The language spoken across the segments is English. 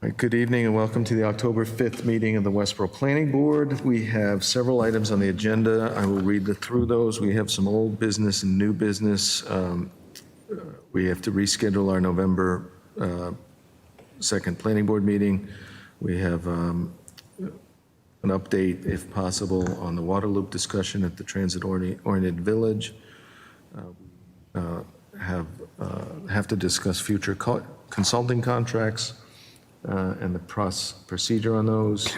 Right, good evening and welcome to the October 5th meeting of the Westborough Planning Board. We have several items on the agenda. I will read through those. We have some old business and new business. We have to reschedule our November 2nd Planning Board meeting. We have an update, if possible, on the water loop discussion at the transit-oriented village. Have to discuss future consulting contracts and the procedure on those.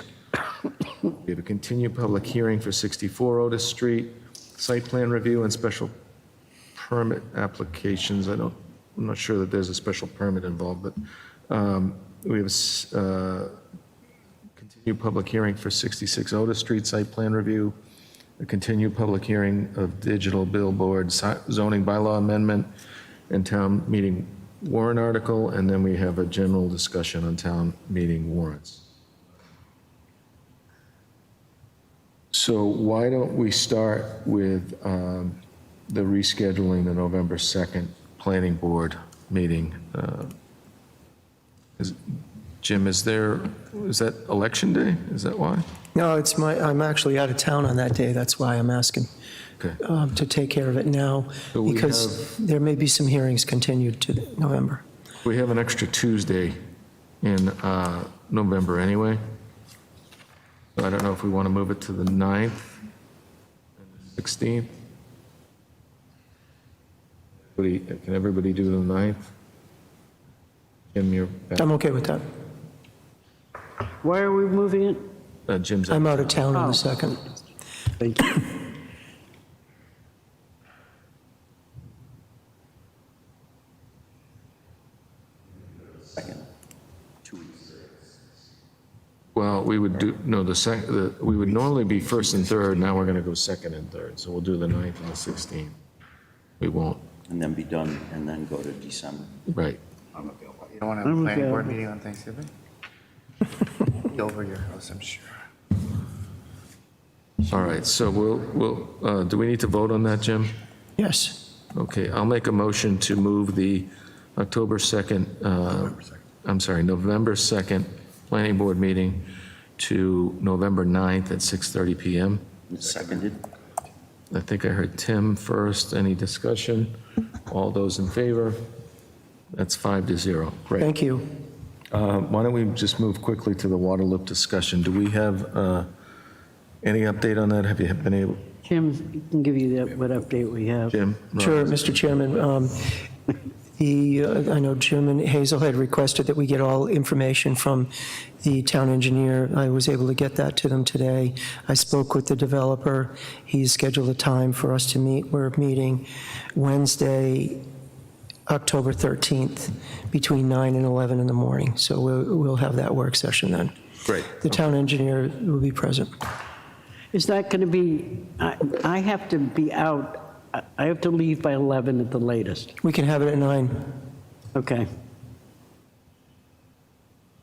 We have a continued public hearing for 64 Otis Street, site plan review and special permit applications. I'm not sure that there's a special permit involved, but we have a continued public hearing for 66 Otis Street site plan review, a continued public hearing of digital billboard zoning bylaw amendment and town meeting warrant article, and then we have a general discussion on town meeting warrants. So why don't we start with the rescheduling the November 2nd Planning Board meeting? Jim, is that election day? Is that why? No, I'm actually out of town on that day. That's why I'm asking to take care of it now, so because there may be some hearings continued to November. We have an extra Tuesday in November anyway. So I don't know if we want to move it to the 9th and the 16th. Can everybody do the 9th? Jim, you're back. I'm okay with that. Why are we moving it? Jim's I'm out of town on the 2nd. Thank you. Well, we would do, no, we would normally be first and third. Now we're going to go second and third. So we'll do the 9th and the 16th. We won't. And then be done, and then go to December. Right. I'm available. You don't want to have a planning board meeting on Thanksgiving? Be over your house, I'm sure. All right. So we'll do we need to vote on that, Jim? Yes. Okay. I'll make a motion to move the October 2nd, November 2nd Planning Board meeting to November 9th at 6:30 p.m. Seconded. I think I heard Tim first. Any discussion? All those in favor? That's 5-0. Great. Thank you. Why don't we just move quickly to the water loop discussion? Do we have any update on that? Have you been able? Jim can give you that, what update we have. Jim? Sure, Mr. Chairman. I know Jim and Hazel had requested that we get all information from the town engineer. I was able to get that to them today. I spoke with the developer. He's scheduled a time for us to meet. We're meeting Wednesday, October 13th, between 9 and 11 in the morning. So we'll have that work session then. Great. The town engineer will be present. Is that going to be, I have to be out, I have to leave by 11 at the latest. We can have it at 9. Okay.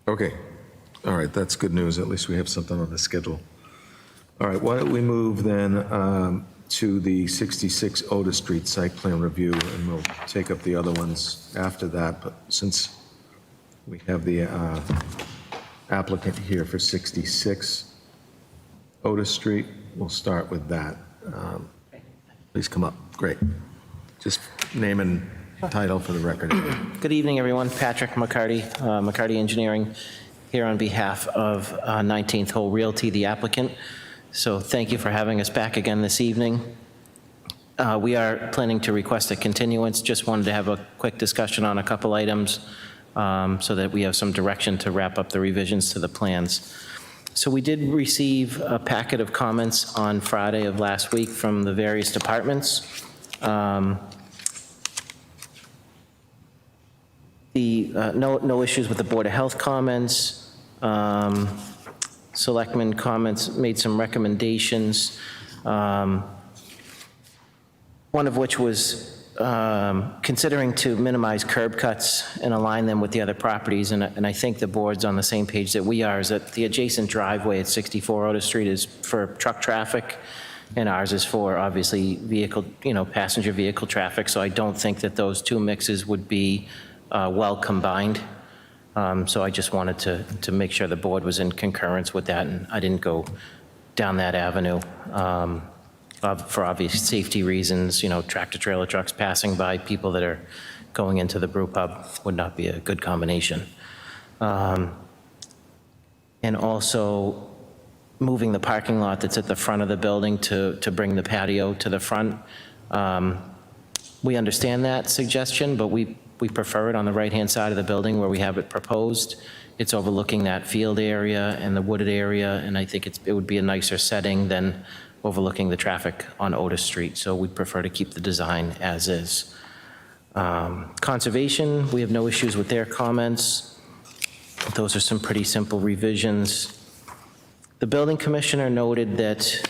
Okay. All right, that's good news. At least we have something on the schedule. All right, why don't we move then to the 66 Otis Street site plan review, and we'll take up the other ones after that. But since we have the applicant here for 66 Otis Street, we'll start with that. Please come up. Great. Just name and title for the record. Good evening, everyone. Patrick McCarty, McCarty Engineering, here on behalf of 19th Hole Realty, the applicant. So thank you for having us back again this evening. We are planning to request a continuance. Just wanted to have a quick discussion on a couple items so that we have some direction to wrap up the revisions to the plans. So we did receive a packet of comments on Friday of last week from the various departments. No issues with the Board of Health comments. Selectmen comments made some recommendations, one of which was considering to minimize curb cuts and align them with the other properties, and I think the board's on the same page that we are, is that the adjacent driveway at 64 Otis Street is for truck traffic, and ours is for, obviously, vehicle, passenger vehicle traffic, so I don't think that those two mixes would be well combined. So I just wanted to make sure the board was in concurrence with that, and I didn't go down that avenue for obvious safety reasons. You know, tractor-trailer trucks passing by people that are going into the brew pub would not be a good combination. And also moving the parking lot that's at the front of the building to bring the patio to the front. We understand that suggestion, but we prefer it on the right-hand side of the building where we have it proposed. It's overlooking that field area and the wooded area, and I think it would be a nicer setting than overlooking the traffic on Otis Street, so we prefer to keep the design as is. Conservation, we have no issues with their comments. Those are some pretty simple revisions. The building commissioner noted that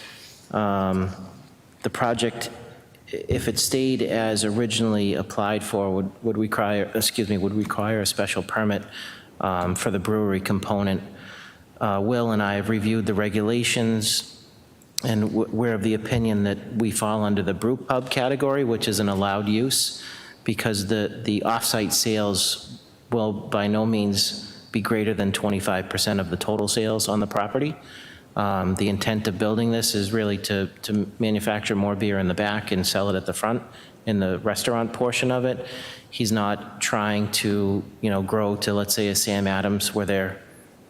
the project, if it stayed as originally applied for, would require a special permit for the brewery component. Will and I have reviewed the regulations, and we're of the opinion that we fall under the brew pub category, which is an allowed use, because the off-site sales will by no means be greater than 25% of the total sales on the property. The intent of building this is really to manufacture more beer in the back and sell it at the front in the restaurant portion of it. He's not trying to, grow to, let's say, a Sam Adams where they're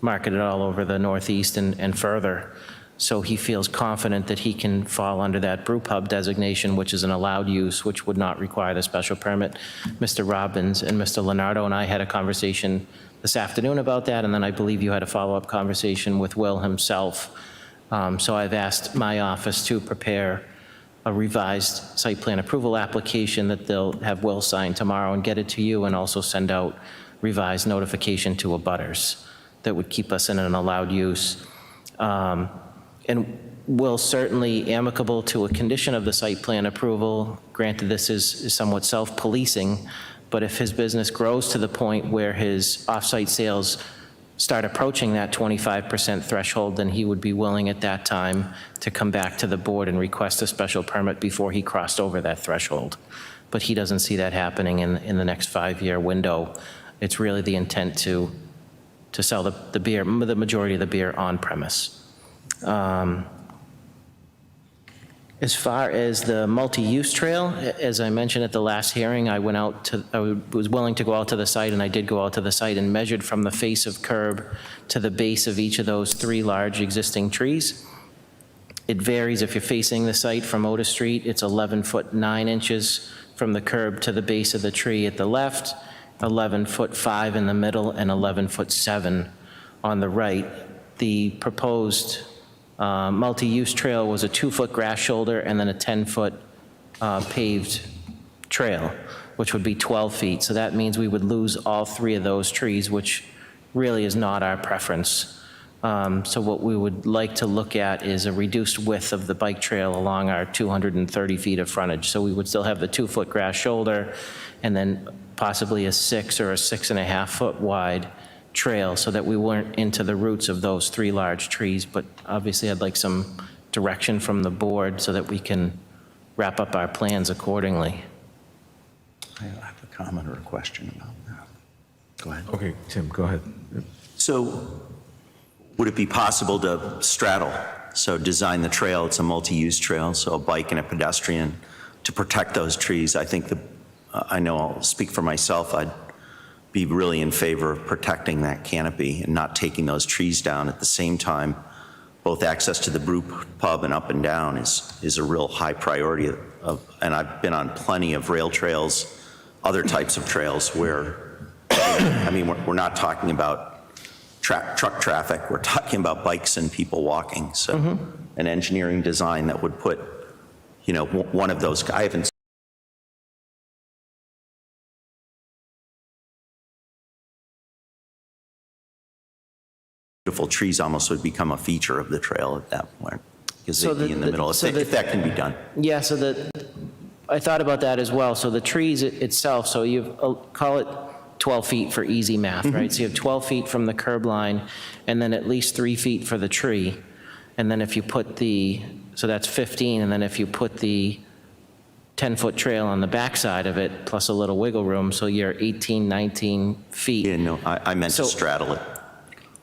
marketed all over the Northeast and further. So he feels confident that he can fall under that brew pub designation, which is an allowed use, which would not require the special permit. Mr. Robbins and Mr. Leonardo and I had a conversation this afternoon about that, and then I believe you had a follow-up conversation with Will himself. So I've asked my office to prepare a revised site plan approval application that they'll have Will sign tomorrow and get it to you, and also send out revised notification to abutters that would keep us in an allowed use. And Will certainly amicable to a condition of the site plan approval. Granted, this is somewhat self-policing, but if his business grows to the point where his off-site sales start approaching that 25% threshold, then he would be willing at that time to come back to the board and request a special permit before he crossed over that threshold. But he doesn't see that happening in the next 5-year window. It's really the intent to sell the beer, the majority of the beer on premise. As far as the multi-use trail, as I mentioned at the last hearing, I was willing to go out to the site, and I did go out to the site and measured from the face of curb to the base of each of those 3 large existing trees. It varies. If you're facing the site from Otis Street, it's 11 foot 9 inches from the curb to the base of the tree at the left, 11 foot 5 in the middle, and 11 foot 7 on the right. The proposed multi-use trail was a 2-foot grass shoulder and then a 10-foot paved trail, which would be 12 feet. So that means we would lose all 3 of those trees, which really is not our preference. So what we would like to look at is a reduced width of the bike trail along our 230 feet of frontage. So we would still have the 2-foot grass shoulder and then possibly a 6 or a 6.5 foot wide trail, so that we weren't into the roots of those 3 large trees. But obviously I'd like some direction from the board so that we can wrap up our plans accordingly. I have a comment or a question about that. Go ahead. Okay, Tim, go ahead. So would it be possible to straddle? So design the trail, it's a multi-use trail, so a bike and a pedestrian to protect those trees. I think I know I'll speak for myself, I'd be really in favor of protecting that canopy and not taking those trees down. At the same time, both access to the brew pub and up and down is a real high priority and I've been on plenty of rail trails, other types of trails where, we're not talking about truck traffic, we're talking about bikes and people walking. So an engineering design that would put, one of those, I haven't beautiful trees almost would become a feature of the trail at that point, because they'd be in the middle, if that can be done. Yeah, so I thought about that as well. So the trees itself, so you call it 12 feet for easy math, right? So you have 12 feet from the curb line, and then at least 3 feet for the tree. And then if you put so that's 15, and then if you put the 10-foot trail on the backside of it, plus a little wiggle room, so you're 18, 19 feet. Yeah, no, I meant to So- straddle it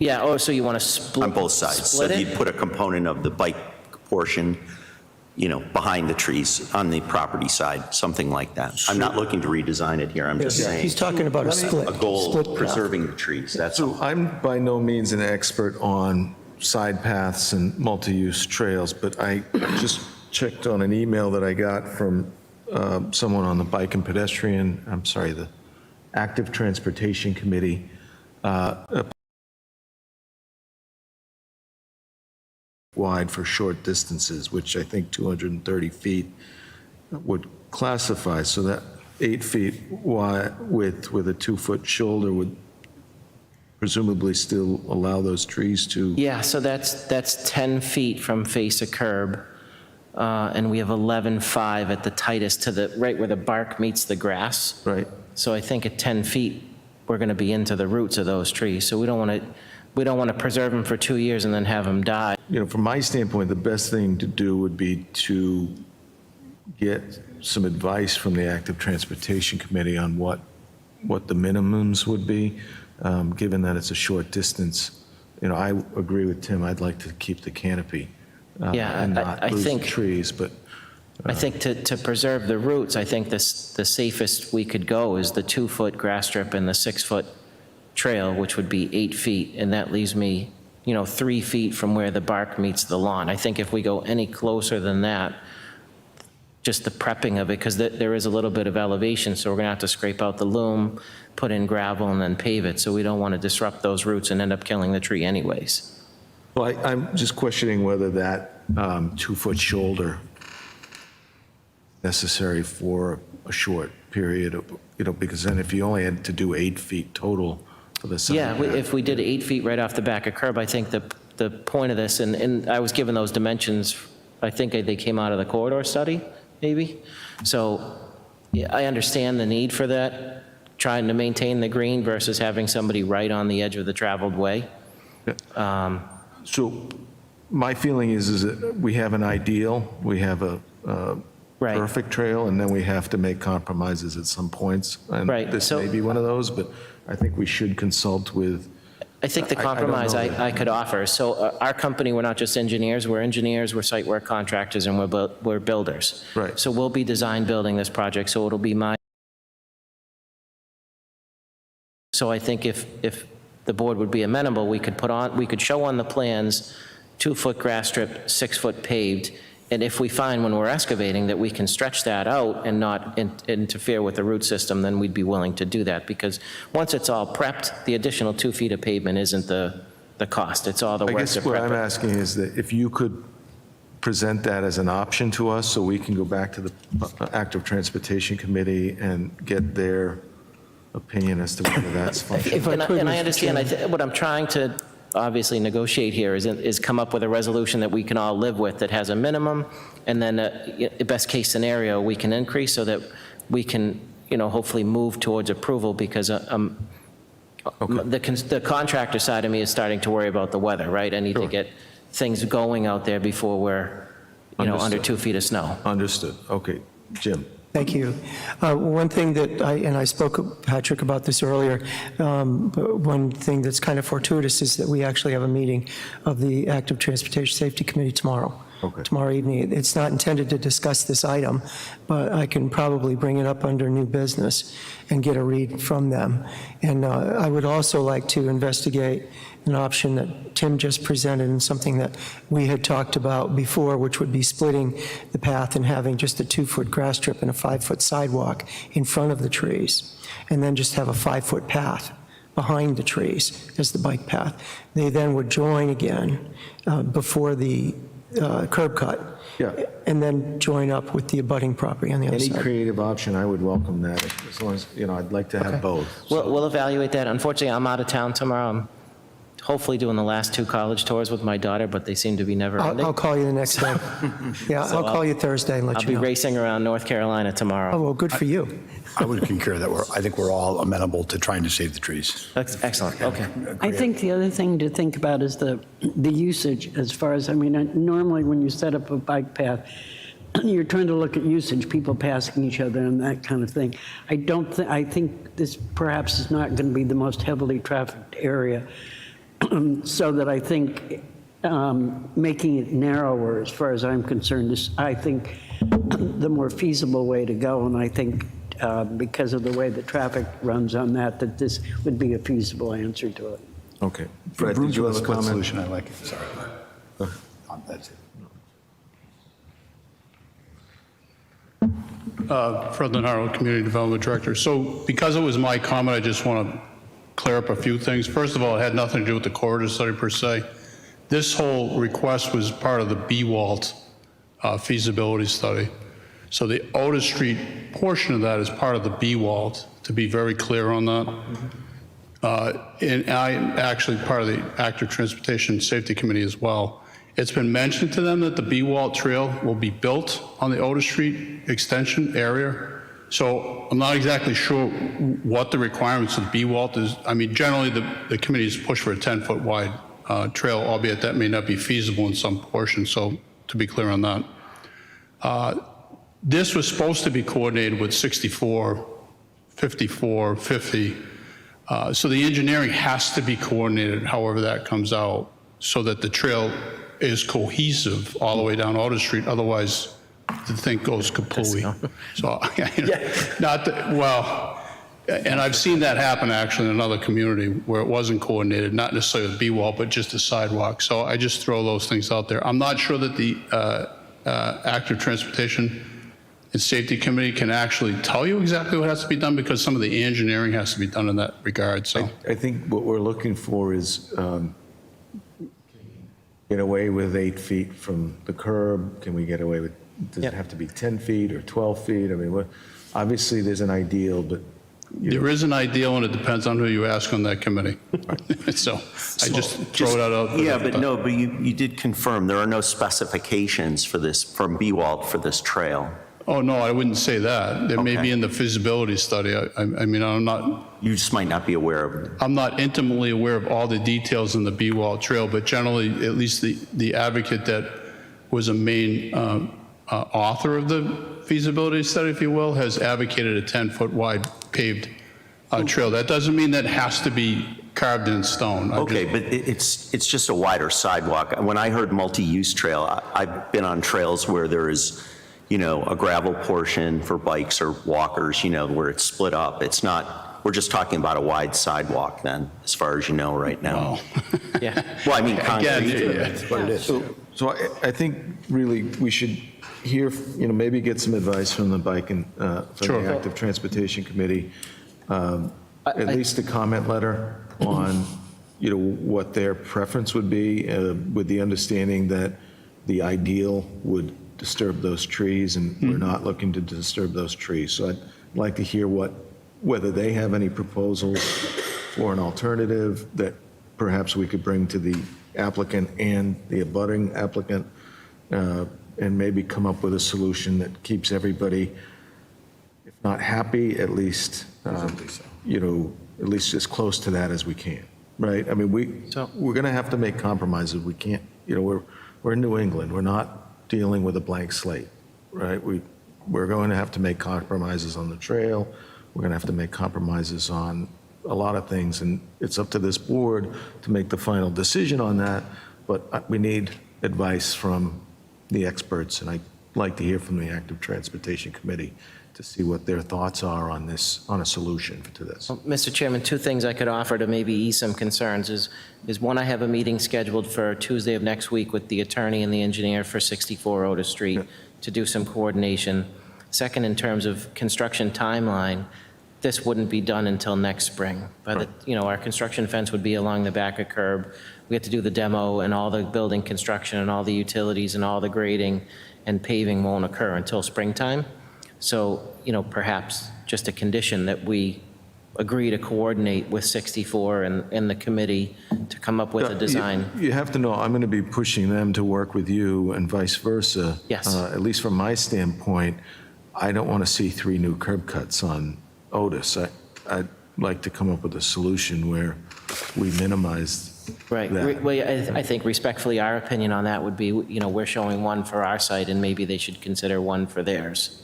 Yeah, oh, so you want to split? on both sides. So Split you'd it? put a component of the bike portion, behind the trees on the property side, something like that. I'm not looking to redesign it here, I'm just saying, He's talking about a split. a goal split of path. preserving the trees, that's all. So I'm by no means an expert on side paths and multi-use trails, but I just checked on an email that I got from someone on the the Active Transportation Committee. Wide for short distances, which I think 230 feet would classify, so that 8 feet wide width with a 2-foot shoulder would presumably still allow those trees to, Yeah, so that's 10 feet from face of curb, and we have 11.5 at the tightest to the, right where the bark meets the grass. right? So I think at 10 feet, we're going to be into the roots of those trees. So we don't want to preserve them for 2 years and then have them die. From my standpoint, the best thing to do would be to get some advice from the Active Transportation Committee on what the minimums would be, given that it's a short distance. I agree with Tim, I'd like to keep the canopy Yeah, and I not lose the think- trees, but I think to preserve the roots, I think the safest we could go is the 2-foot grass strip and the 6-foot trail, which would be 8 feet, and that leaves me, 3 feet from where the bark meets the lawn. I think if we go any closer than that, just the prepping of it, because there is a little bit of elevation, so we're going to have to scrape out the loam, put in gravel, and then pave it, so we don't want to disrupt those roots and end up killing the tree anyways. well, I'm just questioning whether that 2-foot shoulder necessary for a short period of, because then if you only had to do 8 feet total for the side. Yeah, if we did 8 feet right off the back of curb, I think the point of this, and I was given those dimensions, I think they came out of the corridor study, maybe. So yeah, I understand the need for that, trying to maintain the green versus having somebody right on the edge of the traveled way. So my feeling is that we have an ideal, we have a Right. perfect trail, and then we have to make compromises at some points. And Right, this so- may be one of those, but I think we should consult with, I think the I don't compromise know that. I could offer, so our company, we're not just engineers, we're site work contractors, and we're builders. Right. So we'll be design building this project, so it'll be So I think if the board would be amenable, we could show on the plans 2-foot grass strip, 6-foot paved, and if we find when we're excavating that we can stretch that out and not interfere with the root system, then we'd be willing to do that, because once it's all prepped, the additional 2 feet of pavement isn't the cost, it's all the I work guess to what I'm prep it. asking is that if you could present that as an option to us, so we can go back to the Active Transportation Committee and get their opinion as to whether that's functional. If I And could, I Mr. understand, Chairman. what I'm trying to obviously negotiate here is come up with a resolution that we can all live with that has a minimum, and then a best-case scenario, we can increase so that we can, hopefully move towards approval, because the contractor side of me is starting to worry about the weather, right? I need to Sure. get things going out there before we're, under Understood. 2 feet of snow. Understood. Okay. Jim? Thank you. One thing that I spoke, Patrick, about this earlier, but one thing that's kind of fortuitous is that we actually have a meeting of the Active Transportation Safety Committee tomorrow. Okay. Tomorrow evening. It's not intended to discuss this item, but I can probably bring it up under new business and get a read from them. And I would also like to investigate an option that Tim just presented and something that we had talked about before, which would be splitting the path and having just a 2-foot grass strip and a 5-foot sidewalk in front of the trees, and then just have a 5-foot path behind the trees as the bike path. They then would join again before the curb cut. Yeah. And then join up with the abutting property on the other Any side. creative option, I would welcome that, as long as, I'd like to have both. We'll evaluate that. Unfortunately, I'm out of town tomorrow. I'm hopefully doing the last 2 college tours with my daughter, but they seem to be never ending. I'll call you the next day. Yeah, So I'll call you Thursday and let I'll you be know. racing around North Carolina tomorrow. Oh, well, good for you. I would concur that I think we're all amenable to trying to save the trees. That's excellent, okay. I think the other thing to think about is the usage, as far as, normally when you set up a bike path, you're trying to look at usage, people passing each other and that kind of thing. I think this perhaps is not going to be the most heavily trafficked area, so that I think making it narrower, as far as I'm concerned, is, I think, the more feasible way to go. And I think because of the way the traffic runs on that this would be a feasible answer to it. Okay. Fred, did you have a comment? Solution, I like it, sorry. That's it. Fred Lenaro, Community Development Director. So because it was my comment, I just want to clear up a few things. First of all, it had nothing to do with the corridor study per se. This whole request was part of the B-Walt feasibility study. So the Otis Street portion of that is part of the B-Walt, to be very clear on that. And I'm actually part of the Active Transportation Safety Committee as well. It's been mentioned to them that the B-Walt Trail will be built on the Otis Street extension area. So I'm not exactly sure what the requirements of the B-Walt is. I mean, generally the committee's pushed for a 10-foot wide trail, albeit that may not be feasible in some portions. So to be clear on that. This was supposed to be coordinated with 64, 54, 50. So the engineering has to be coordinated however that comes out so that the trail is cohesive all the way down Otis Street. Otherwise, the thing goes kapooey. So, not that, well, and I've seen that happen actually in another community where it wasn't coordinated, not necessarily with B-wall, but just a sidewalk. So I just throw those things out there. I'm not sure that the Active Transportation and Safety Committee can actually tell you exactly what has to be done because some of the engineering has to be done in that regard. So I think what we're looking for is get away with 8 feet from the curb. Can we get away with, does it have to be 10 feet or 12 feet? I mean, obviously there's an ideal, but. There is an ideal, and it depends on who you ask on that committee. So I just throw that out there. Yeah, but no, but you did confirm there are no specifications for this, from B-Walt for this trail. Oh, no, I wouldn't say that. There may Okay. be in the feasibility study. I mean, You just might not be aware of it. I'm not intimately aware of all the details in the B-Wall trail, but generally, at least the advocate that was a main author of the feasibility study, if you will, has advocated a 10-foot wide paved trail. That doesn't mean that has to be carved in stone. Okay, but it's just a wider sidewalk. When I heard multi-use trail, I've been on trails where there is, a gravel portion for bikes or walkers, where it's split up. It's not, we're just talking about a wide sidewalk then, as far as you know right now. Yeah. Well, I mean, concrete. Again, That's what it is. So I think really we should hear, maybe get some advice from the Bike and, from Sure. the Active Transportation Committee, at least a comment letter on, what their preference would be, with the understanding that the ideal would disturb those trees, and we're not looking to disturb those trees. So I'd like to hear whether they have any proposals for an alternative that perhaps we could bring to the applicant and the abutting applicant, and maybe come up with a solution that keeps everybody, if not happy, at least, at least as close to that as we can, right? I mean, we're going to have to make compromises. We can't, we're in New England. We're not dealing with a blank slate, right? We're going to have to make compromises on the trail. We're going to have to make compromises on a lot of things, and it's up to this board to make the final decision on that, but we need advice from the experts, and I'd like to hear from the Active Transportation Committee to see what their thoughts are on this, on a solution to this. Well, Mr. Chairman, 2 things I could offer to maybe ease some concerns is one, I have a meeting scheduled for Tuesday of next week with the attorney and the engineer for 64 Otis Street to do some coordination. Second, in terms of construction timeline, this wouldn't be done until next spring. By the, our construction fence would be along the back of curb. We have to do the demo and all the building construction and all the utilities and all the grading, and paving won't occur until springtime. So, perhaps just a condition that we agree to coordinate with 64 and the committee to come up with a design. You have to know, I'm going to be pushing them to work with you and vice versa. Yes. At least from my standpoint, I don't want to see 3 new curb cuts on Otis. I'd like to come up with a solution where we minimize Right. that. Well, I think respectfully, our opinion on that would be, we're showing one for our site, and maybe they should consider one for theirs.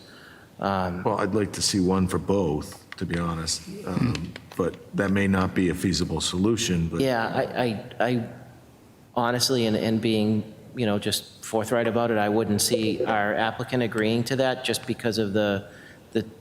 Well, I'd like to see one for both, to be honest, but that may not be a feasible solution, but. Yeah, I honestly, and being, just forthright about it, I wouldn't see our applicant agreeing to that just because of the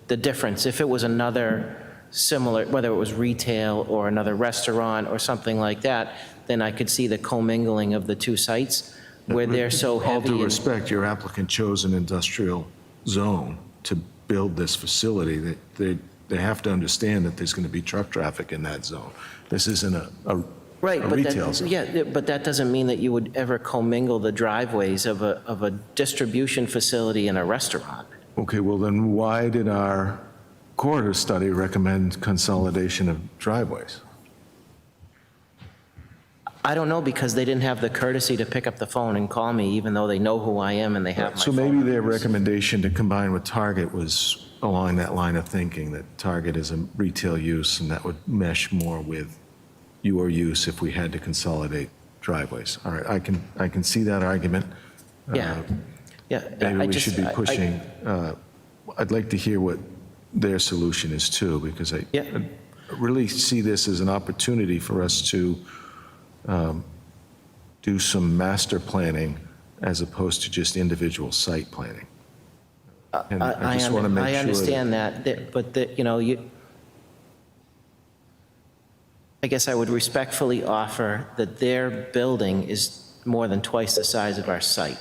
difference. If it was another similar, whether it was retail or another restaurant or something like that, then I could see the commingling of the two sites where they're so heavy. All due in- respect, your applicant chose an industrial zone to build this facility. They have to understand that there's going to be truck traffic in that zone. This isn't a Right, but retail that, zone. yeah, but that doesn't mean that you would ever commingle the driveways of a distribution facility and a restaurant. Okay, well then why did our corridor study recommend consolidation of driveways? I don't know, because they didn't have the courtesy to pick up the phone and call me, even though they know who I am and they have my So phone maybe their numbers. recommendation to combine with Target was along that line of thinking, that Target is a retail use and that would mesh more with your use if we had to consolidate driveways. All right, I can see that argument. Yeah, yeah. Maybe I we just- should be pushing, I'd like to hear what their solution is too, because I Yeah. really see this as an opportunity for us to do some master planning as opposed to just individual site planning. And I just want to make sure. I understand that, but I guess I would respectfully offer that their building is more than twice the size of our site.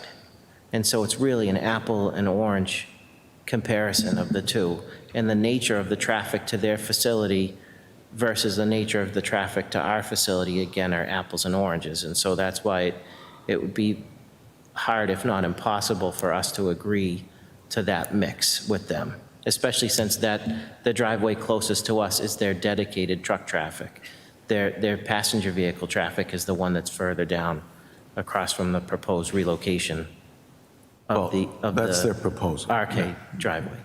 And so it's really an apple and orange comparison of the two. And the nature of the traffic to their facility versus the nature of the traffic to our facility, again, are apples and oranges. And so that's why it would be hard, if not impossible, for us to agree to that mix with them, especially since the driveway closest to us is their dedicated truck traffic. Their passenger vehicle traffic is the one that's further down across from the proposed relocation of the That's their proposal. arcade driveway.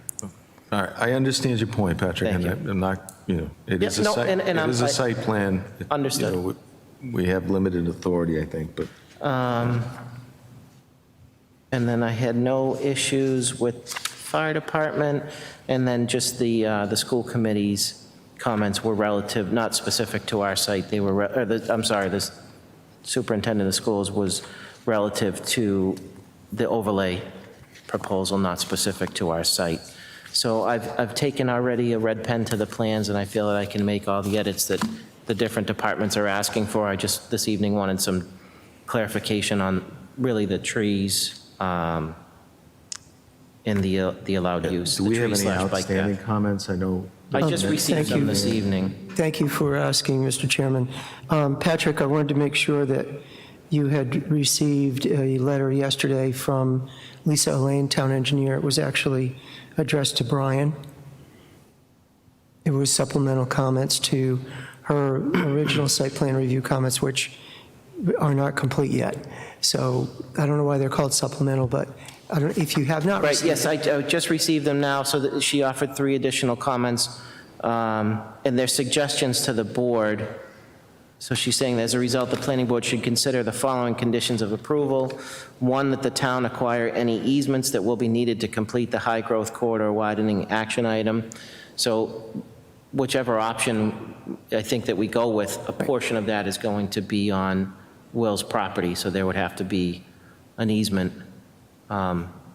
All right, I understand your point, Patrick, Thank and you. I'm not, it is Yeah, a no, site, and it is a I- site plan. Understood. We have limited authority, I think, but And then I had no issues with fire department, and then just the school committee's comments were relative, not specific to our site. They were, the superintendent of schools was relative to the overlay proposal, not specific to our site. So I've taken already a red pen to the plans, and I feel that I can make all the edits that the different departments are asking for. I just, this evening, wanted some clarification on really the trees in the allowed use. do the we have tree any slash bike outstanding path. comments? I know. I just received Thank them you. this evening. Thank you for asking, Mr. Chairman. Patrick, I wanted to make sure that you had received a letter yesterday from Lisa Elaine, town engineer. It was actually addressed to Brian. It was supplemental comments to her original site plan review comments, which are not complete yet. So I don't know why they're called supplemental, but I don't, if you have not Right, received. yes, I just received them now, so that she offered 3 additional comments, and their suggestions to the board. So she's saying that as a result, the planning board should consider the following conditions of approval. 1, that the town acquire any easements that will be needed to complete the high-growth corridor widening action item. So whichever option I think that we go with, a portion of that is going to be on Will's property, so there would have to be an easement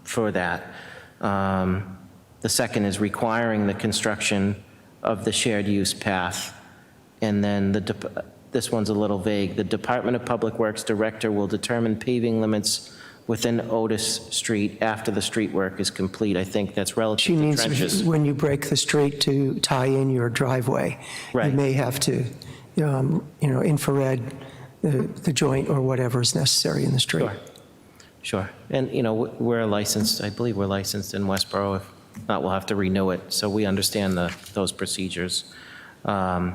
for that. The second is requiring the construction of the shared use path. And then this one's a little vague. The Department of Public Works Director will determine paving limits within Otis Street after the street work is complete. I think that's She relative to means trenches. when you break the street to tie in your driveway. Right. You may have to, infrared the joint or whatever is necessary in the street. Sure. Sure. And, we're licensed, I believe we're licensed in Westborough. If not, we'll have to renew it. So we understand those procedures. I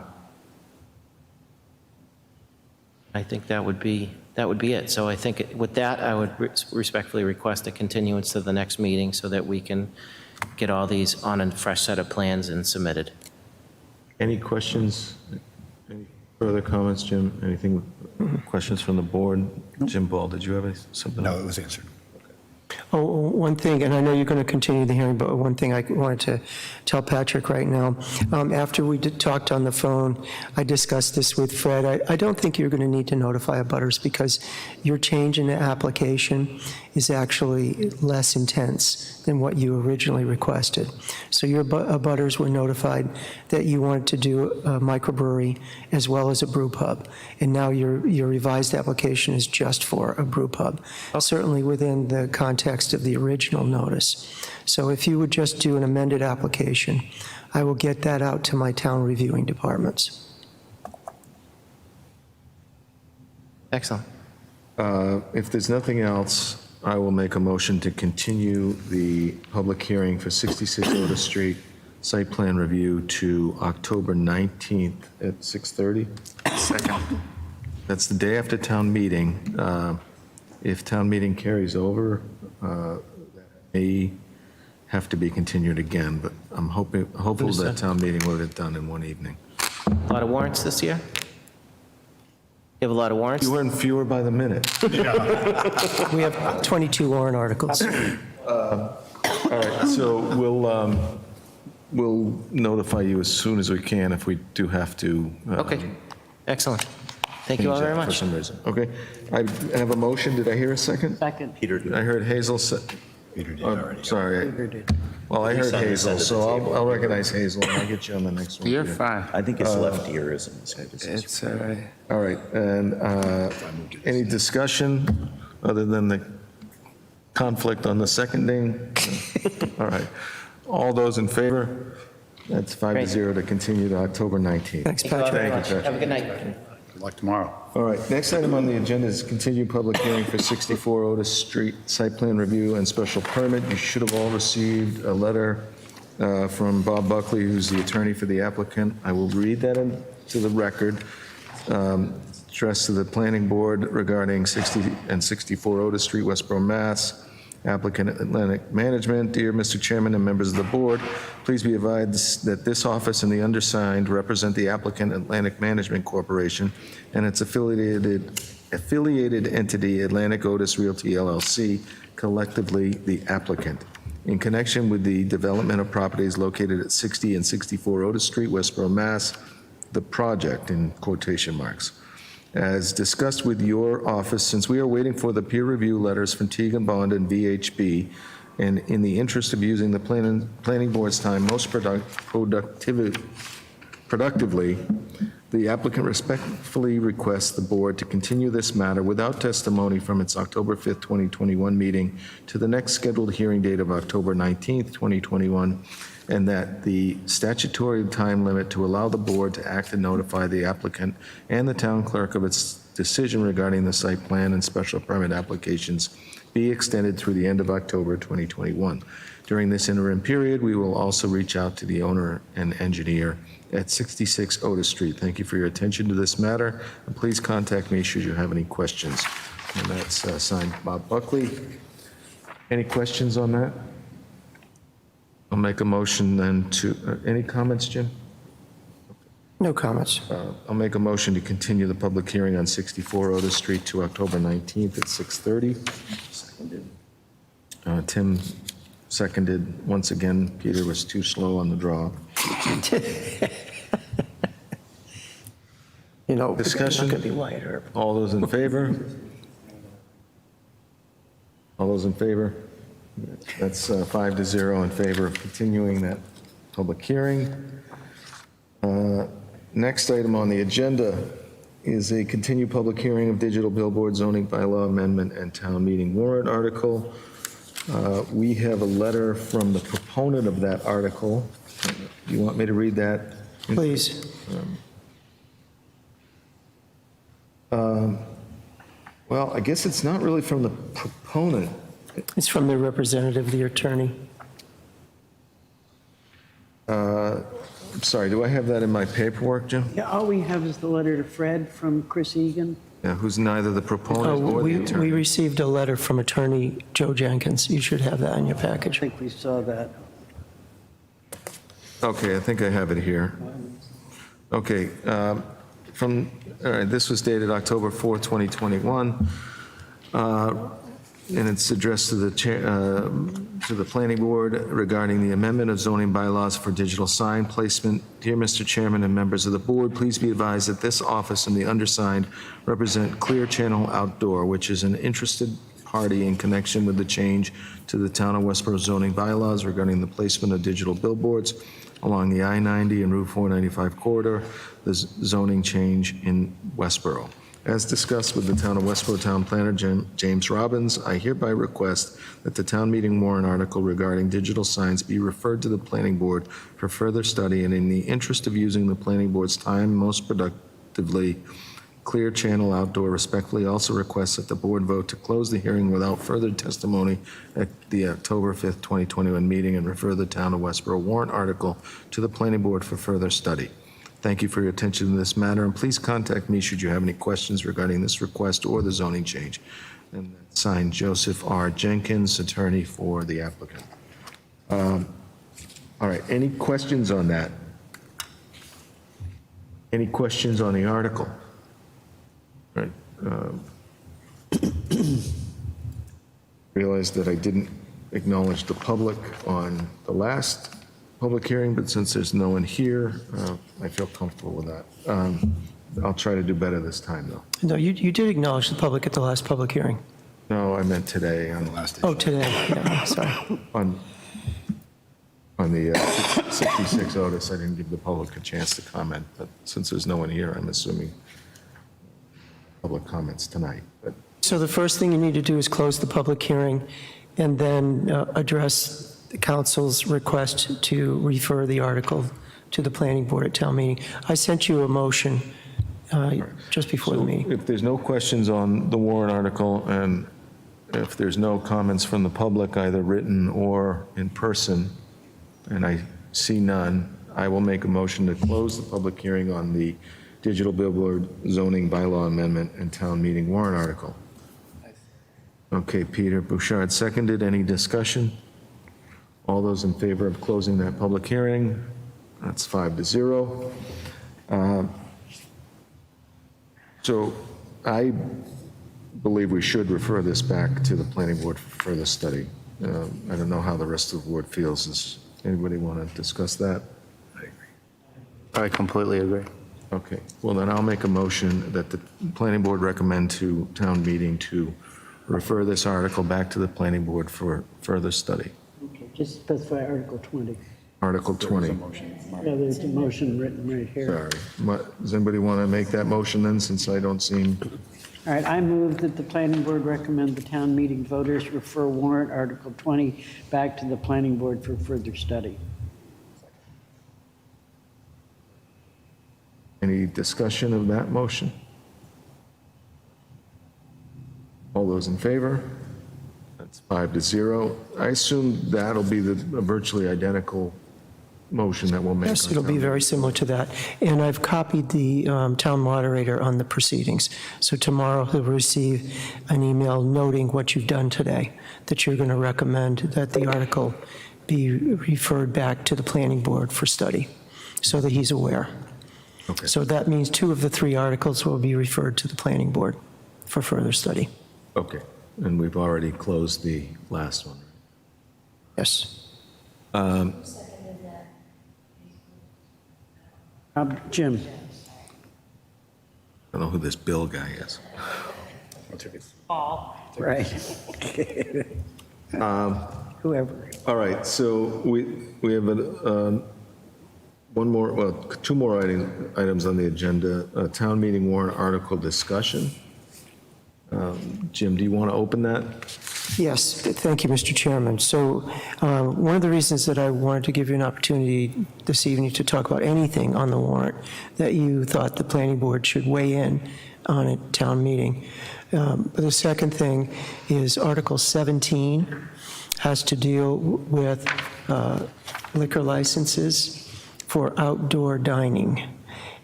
think that would be it. So I think with that, I would respectfully request a continuance to the next meeting so that we can get all these on a fresh set of plans and submitted. Any questions? Further comments, Jim? Anything, questions from the board? Jim Ball, did you have something? No, it was answered. Oh, one thing, and I know you're going to continue the hearing, but one thing I wanted to tell Patrick right now. After we talked on the phone, I discussed this with Fred. I don't think you're going to need to notify abutters because your change in the application is actually less intense than what you originally requested. So your abutters were notified that you wanted to do a microbrewery as well as a brew pub. And now your revised application is just for a brew pub, certainly within the context of the original notice. So if you would just do an amended application, I will get that out to my town reviewing departments. Excellent. If there's nothing else, I will make a motion to continue the public hearing for 66 Otis Street site plan review to October 19th at 6:30. Second. That's the day after town meeting. If town meeting carries over, that may have to be continued again, but I'm hopeful that town meeting will get done in one evening. A lot of warrants this year? You have a lot of warrants? Fewer and fewer by the minute. We have 22 warrant articles. All right, so we'll notify you as soon as we can if we do have to. Okay, excellent. Thank you all very For much. some reason. Okay, I have a motion. Did I hear a second? Second. Peter did. I heard Hazel. Peter did Oh, already. sorry. Peter did. Well, I heard on this Hazel, end of the so table. I'll recognize Hazel, and I'll get you on the next one. You're Peter. fine. I think his left ear is in this. It's all right. All right, and any discussion other than the conflict on the seconding? All right, all those in favor? That's 5-0 to continue to October 19th. Thanks, Thank you all very Patrick. much. Have a good night. Good luck tomorrow. All right, next item on the agenda is continued public hearing for 64 Otis Street site plan review and special permit. You should have all received a letter from Bob Buckley, who's the attorney for the applicant. I will read that into the record. Addressed to the planning board regarding 60 and 64 Otis Street, Westborough, Mass. Applicant Atlantic Management. Dear Mr. Chairman and members of the board, please be advised that this office and the undersigned represent the applicant Atlantic Management Corporation and its affiliated entity Atlantic Otis Realty LLC, collectively the applicant, in connection with the development of properties located at 60 and 64 Otis Street, Westborough, Mass. The project, in quotation marks. As discussed with your office, since we are waiting for the peer review letters from Teague & Bond and VHB, and in the interest of using the planning board's time most productively, the applicant respectfully requests the board to continue this matter without testimony from its October 5th, 2021 meeting to the next scheduled hearing date of October 19th, 2021, and that the statutory time limit to allow the board to act and notify the applicant and the town clerk of its decision regarding the site plan and special permit applications be extended through the end of October 2021. During this interim period, we will also reach out to the owner and engineer at 66 Otis Street. Thank you for your attention to this matter, and please contact me should you have any questions. And that's signed Bob Buckley. Any questions on that? I'll make a motion then to, any comments, Jim? No comments. I'll make a motion to continue the public hearing on 64 Otis Street to October 19th at 6:30. Tim seconded. Once again, Peter was too slow on the draw. You know, Discussion? It's not going to be Wyatt Earp. All those in favor? All those in favor? That's 5-0 in favor of continuing that public hearing. Next item on the agenda is a continued public hearing of digital billboard zoning bylaw amendment and town meeting warrant article. We have a letter from the proponent of that article. You want me to read that? Please. Well, I guess it's not really from the proponent. It's from the representative, the attorney. I'm sorry, do I have that in my paperwork, Jim? Yeah, all we have is the letter to Fred from Chris Egan. Yeah, who's neither the proponent or the We attorney. received a letter from attorney Joe Jenkins. You should have that in your I package. think we saw that. Okay, I think I have it here. Okay, all right, this was dated October 4th, 2021. And it's addressed to the chair, to the planning board regarding the amendment of zoning bylaws for digital sign placement. Dear Mr. Chairman and members of the board, please be advised that this office and the undersigned represent Clear Channel Outdoor, which is an interested party in connection with the change to the town of Westborough zoning bylaws regarding the placement of digital billboards along the I-90 and Route 495 corridor, the zoning change in Westborough. As discussed with the Town of Westborough Town Planner, James Robbins, I hereby request that the town meeting warrant article regarding digital signs be referred to the planning board for further study, and in the interest of using the planning board's time most productively, Clear Channel Outdoor respectfully also requests that the board vote to close the hearing without further testimony at the October 5th, 2021 meeting and refer the Town of Westborough warrant article to the planning board for further study. Thank you for your attention to this matter, and please contact me should you have any questions regarding this request or the zoning change. And signed, Joseph R. Jenkins, attorney for the applicant. All right, any questions on that? Any questions on the article? All right. Realized that I didn't acknowledge the public on the last public hearing, but since there's no one here, I feel comfortable with that. I'll try to do better this time, though. No, you did acknowledge the public at the last public hearing. No, I meant today on the last. Oh, today, yeah, sorry. On the 66 Otis, I didn't give the public a chance to comment, but since there's no one here, I'm assuming public comments tonight. But So the first thing you need to do is close the public hearing and then address the council's request to refer the article to the planning board at town meeting. I sent you a motion just before the meeting. if there's no questions on the warrant article, and if there's no comments from the public, either written or in person, and I see none, I will make a motion to close the public hearing on the digital billboard zoning bylaw amendment and town meeting warrant article. Okay, Peter Bouchard seconded. Any discussion? All those in favor of closing that public hearing? That's 5-0. So I believe we should refer this back to the planning board for further study. I don't know how the rest of the board feels. Does anybody want to discuss that? I completely agree. Okay, well then I'll make a motion that the planning board recommend to town meeting to refer this article back to the planning board for further study. Okay, just specify Article 20. Article 20. Yeah, there's a motion written right here. Sorry. Does anybody want to make that motion then, since I don't seem? All right, I move that the planning board recommend the town meeting voters refer warrant Article 20 back to the planning board for further study. Any discussion of that motion? All those in favor? That's 5-0. I assume that'll be a virtually identical motion that we'll make. Yes, on it'll be town very similar to that. And I've copied the town moderator on the proceedings. So tomorrow he'll receive an email noting what you've done today, that you're going to recommend that the article be referred back to the planning board for study, so that he's aware. Okay. So that means 2 of the 3 articles will be referred to the planning board for further study. Okay, and we've already closed the last one. Yes. Jim? I don't know who this Bill guy is. Right. Whoever. All right, so we have one more, well, 2 more items on the agenda. Town meeting warrant article discussion. Jim, do you want to open that? Yes, thank you, Mr. Chairman. So one of the reasons that I wanted to give you an opportunity this evening to talk about anything on the warrant that you thought the planning board should weigh in on at town meeting. The second thing is Article 17 has to deal with liquor licenses for outdoor dining.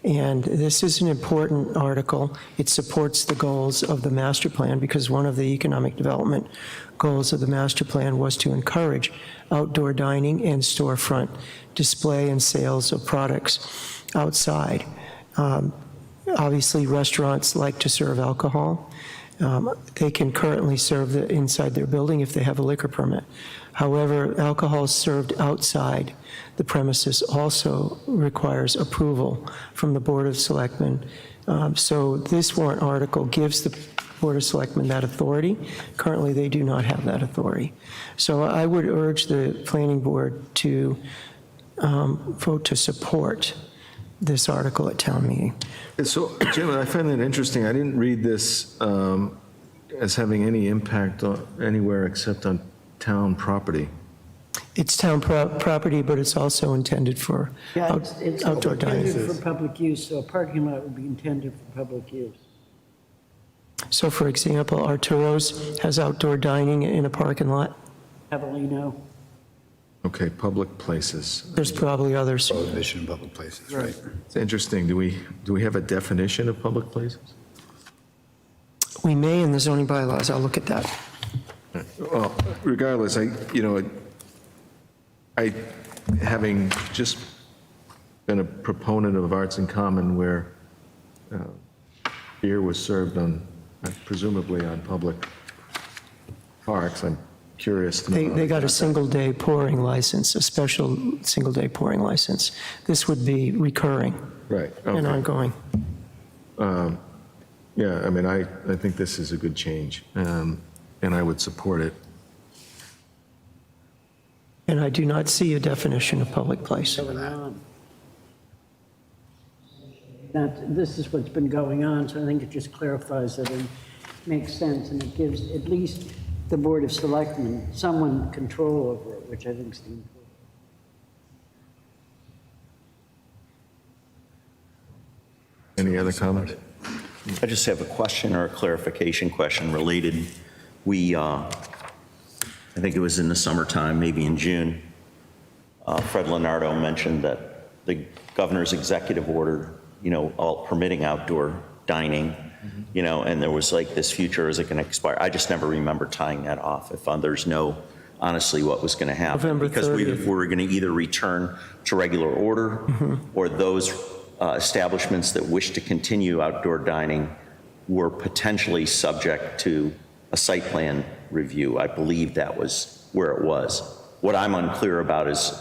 And this is an important article. It supports the goals of the master plan, because one of the economic development goals of the master plan was to encourage outdoor dining and storefront display and sales of products outside. Obviously, restaurants like to serve alcohol. They can currently serve inside their building if they have a liquor permit. However, alcohol served outside the premises also requires approval from the Board of Selectmen. So this warrant article gives the Board of Selectmen that authority. Currently, they do not have that authority. So I would urge the planning board to vote to support this article at town meeting. So, Jim, I find that interesting. I didn't read this as having any impact on anywhere except on town property. It's town property, but it's also intended for Yeah, it's outdoor dining. intended for public use, so a parking lot would be intended for public use. So, for example, Arturo's has outdoor dining in a parking lot. Avellino. Okay, public places. There's probably others. Prohibition in public places, right? It's interesting. Do we have a definition of public places? We may in the zoning bylaws. I'll look at that. Well, regardless, I having just been a proponent of Arts in Common where beer was served on, presumably on public parks, I'm curious to know. They got a single-day pouring license, a special single-day pouring license. This would be recurring Right. and Okay. ongoing. Yeah, I mean, I think this is a good change, and I would support it. And I do not see a definition of public place. Going on. This is what's been going on, so I think it just clarifies it and makes sense, and it gives at least the Board of Selectmen someone control over it, which I think is the important. Any other comments? I just have a question or a clarification question related. I think it was in the summertime, maybe in June, Fred Leonardo mentioned that the governor's executive order, all permitting outdoor dining, and there was like this future, is it going to expire? I just never remember tying that off. If others know, honestly, what was going to happen. November 30th. Because we were going to either return to regular order or those establishments that wish to continue outdoor dining were potentially subject to a site plan review. I believe that was where it was. What I'm unclear about is,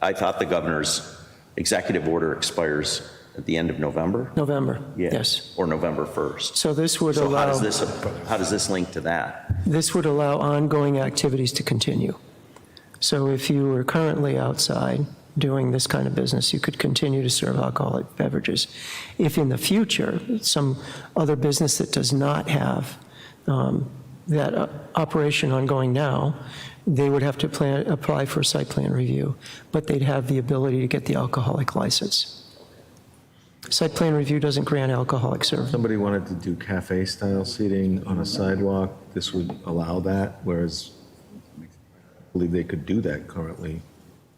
I thought the governor's executive order expires at the end of November? November, Yeah. yes. Or November 1st. So this would So how allow, does this link to that? this would allow ongoing activities to continue. So if you were currently outside doing this kind of business, you could continue to serve alcoholic beverages. If in the future, some other business that does not have that operation ongoing now, they would have to apply for a site plan review, but they'd have the ability to get the alcoholic license. Site plan review doesn't grant alcoholic service. Somebody wanted to do cafe-style seating on a sidewalk, this would allow that, whereas I believe they could do that currently.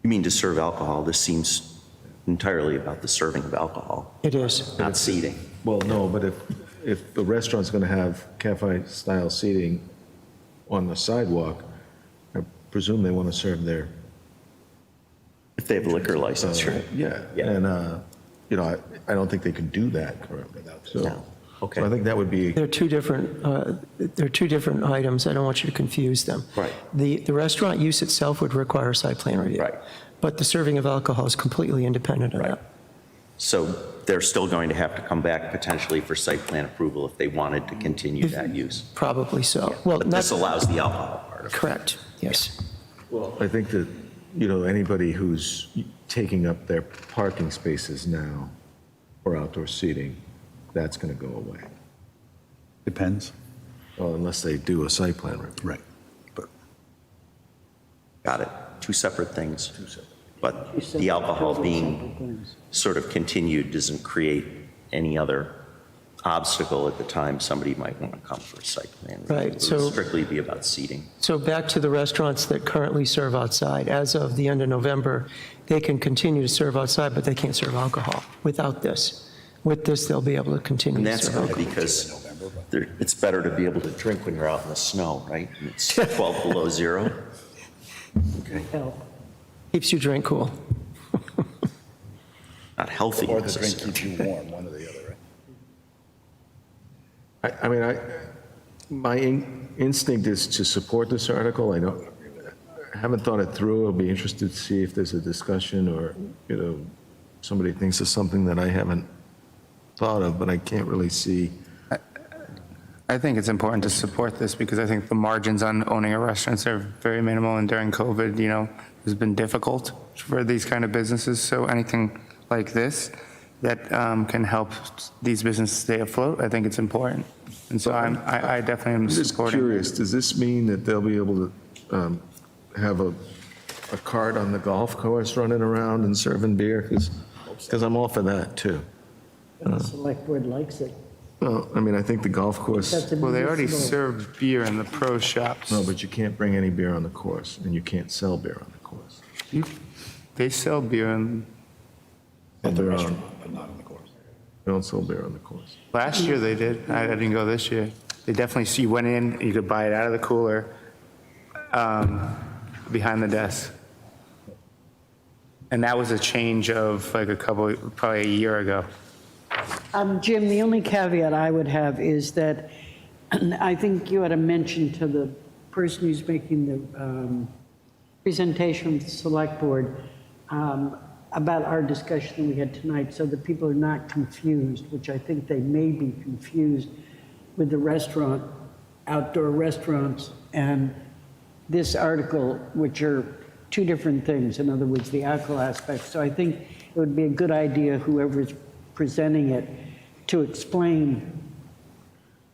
You mean to serve alcohol? This seems entirely about the serving of alcohol, It is. not seating. Well, no, but if the restaurant's going to have cafe-style seating on the sidewalk, I presume they want to serve their. If they have a liquor license, sure. Yeah, Yeah. and, I don't think they can do that currently. So No. Okay. so I think that would be, They're two different items. I don't want you to confuse them. Right. The restaurant use itself would require a site plan review. Right. But the serving of alcohol is completely independent of Right. that. So they're still going to have to come back potentially for site plan approval if they wanted to continue that use. Probably so. Well, But not this allows the alcohol part of it. correct, yes. I think that, anybody who's taking up their parking spaces now for outdoor seating, that's going to go away. Depends. Well, unless they do a site plan review. Right. But Got it. Two separate things. But You said the alcohol totally being simple things. sort of continued doesn't create any other obstacle at the time somebody might want to come for a site plan review. Right, It would so- strictly be about seating. So back to the restaurants that currently serve outside. As of the end of November, they can continue to serve outside, but they can't serve alcohol without this. With this, they'll be able to continue And to that's serve good alcohol. because it's better to be able to drink when you're out in the snow, right? And it's 12 below zero. Help. Keeps your drink cool. Not healthy or the drink necessarily. keeps you warm, one or the other, right? I mean, my instinct is to support this article. I haven't thought it through. I'll be interested to see if there's a discussion or, somebody thinks of something that I haven't thought of, but I can't really see. I think it's important to support this because I think the margins on owning a restaurant are very minimal, and during COVID, it's been difficult for these kind of businesses. So anything like this that can help these businesses stay afloat, I think it's important. And so I definitely am I'm just supporting. curious, does this mean that they'll be able to have a cart on the golf course running around and serving beer? Because I'm all for that, too. And the select board likes it. Well, I mean, I think the golf course, That's a Well, they already municipal- serve beer in the pro shops. no, but you can't bring any beer on the course, and you can't sell beer on the course. They sell beer in, At the They're on- restaurant, but not in the course. They don't sell beer on the course. last year they did. I didn't go this year. They definitely, you went in, you could buy it out of the cooler behind the desk. And that was a change of like probably a year ago. Jim, the only caveat I would have is that I think you had to mention to the person who's making the presentation with the select board about our discussion that we had tonight, so that people are not confused, which I think they may be confused with the restaurant, outdoor restaurants, and this article, which are two different things. In other words, the alcohol aspect. So I think it would be a good idea, whoever's presenting it, to explain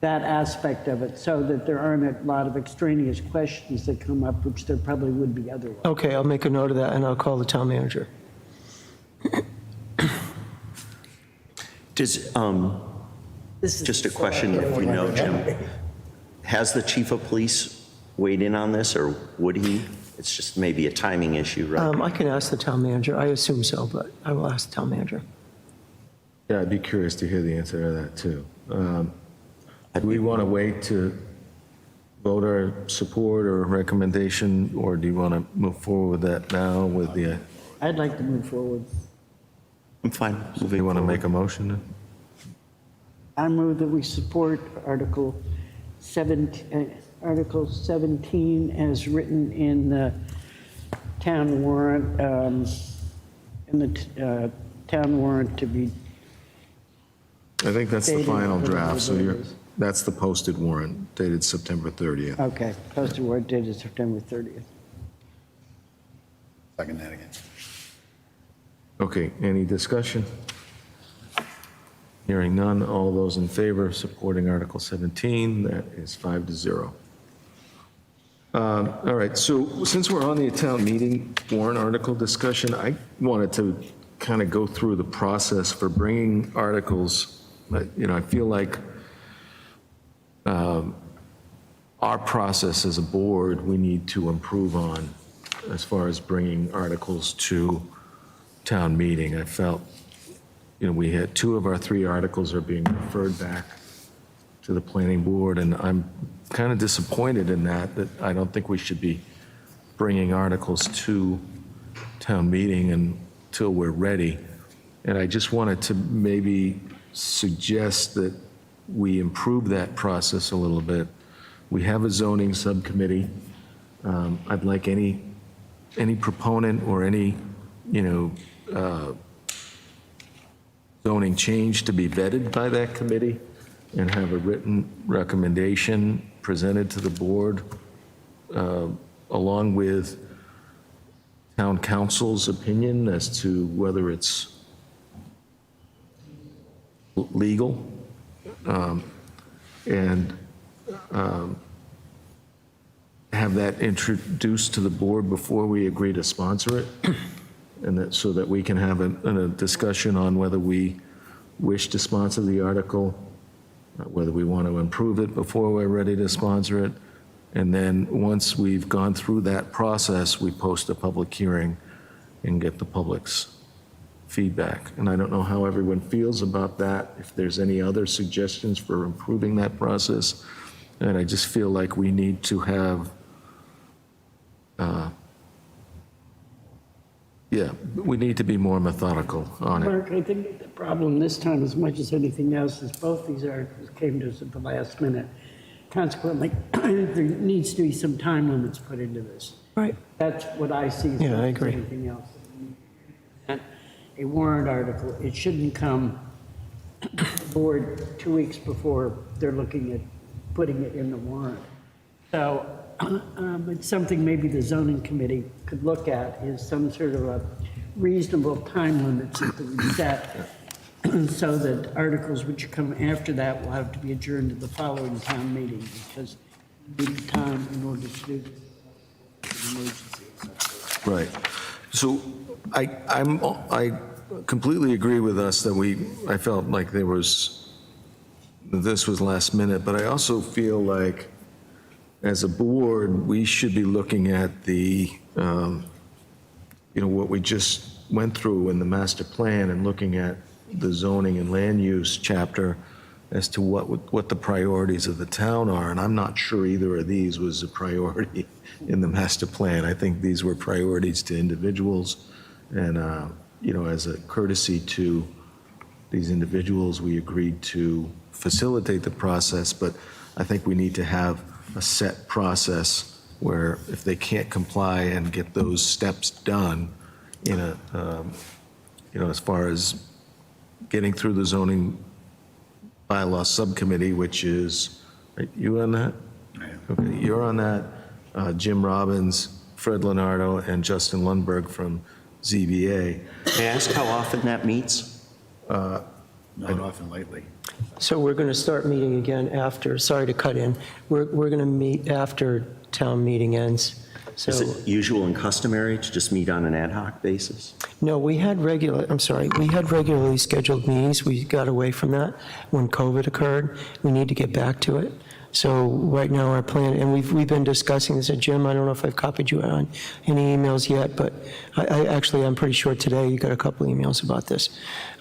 that aspect of it so that there aren't a lot of extraneous questions that come up, which there probably would be otherwise. Okay, I'll make a note of that, and I'll call the town manager. Does, This is just a question, if we know, Jim, has the chief of police weighed in on this, or would he? It's just maybe a timing issue, right? I can ask the town manager. I assume so, but I will ask the town manager. Yeah, I'd be curious to hear the answer to that, too. Do we want to wait to vote our support or recommendation, or do you want to move forward with that now with the, I'd like to move forward. I'm fine. do you want to make a motion? I move that we support Article 17 as written in the town warrant, town warrant to be, I think that's the Dated final draft, so whatever it is. that's the posted warrant dated September 30th. okay, posted warrant dated September 30th. Second that again. Okay, any discussion? Hearing none, all those in favor of supporting Article 17, that is 5-0. All right, so since we're on the town meeting warrant article discussion, I wanted to kind of go through the process for bringing articles. I feel like our process as a board, we need to improve on as far as bringing articles to town meeting. I felt, we had 2 of our 3 articles are being referred back to the planning board, and I'm kind of disappointed in that I don't think we should be bringing articles to town meeting until we're ready. And I just wanted to maybe suggest that we improve that process a little bit. We have a zoning subcommittee. I'd like any proponent or any, zoning change to be vetted by that committee and have a written recommendation presented to the board along with town council's opinion as to whether it's legal, and have that introduced to the board before we agree to sponsor it, and that, so that we can have a discussion on whether we wish to sponsor the article, whether we want to improve it before we're ready to sponsor it. And then once we've gone through that process, we post a public hearing and get the public's feedback. And I don't know how everyone feels about that, if there's any other suggestions for improving that process. And I just feel like we need to have, Yeah, we need to be more methodical on it. Mark, I think the problem this time, as much as anything else, is both these articles came to us at the last minute. Consequently, there needs to be some time limits put into this. Right. That's what I see as Yeah, I much as agree. anything else. And a warrant article, it shouldn't come to the board 2 weeks before they're looking at putting it in the warrant. So it's something maybe the zoning committee could look at, is some sort of a reasonable time limits that we set, so that articles which come after that will have to be adjourned to the following town meeting, because we need time in order to do this. An emergency. Right. So I completely agree with us that I felt like this was last minute, but I also feel like as a board, we should be looking at what we just went through in the master plan and looking at the zoning and land use chapter as to what the priorities of the town are. And I'm not sure either of these was a priority in the master plan. I think these were priorities to individuals. And, as a courtesy to these individuals, we agreed to facilitate the process, but I think we need to have a set process where if they can't comply and get those steps done as far as getting through the zoning bylaw subcommittee, which is, are you on that? Okay, you're on that. Jim Robbins, Fred Leonardo, and Justin Lundberg from ZBA. May I ask how often that meets? Not often lately. So we're going to start meeting again after, sorry to cut in, we're going to meet after town meeting ends. Is So, it usual and customary to just meet on an ad hoc basis? no, we had regularly scheduled meetings. We got away from that when COVID occurred. We need to get back to it. So right now our plan, and we've been discussing this, and Jim, I don't know if I've copied you on any emails yet, but I'm pretty sure today you got a couple emails about this.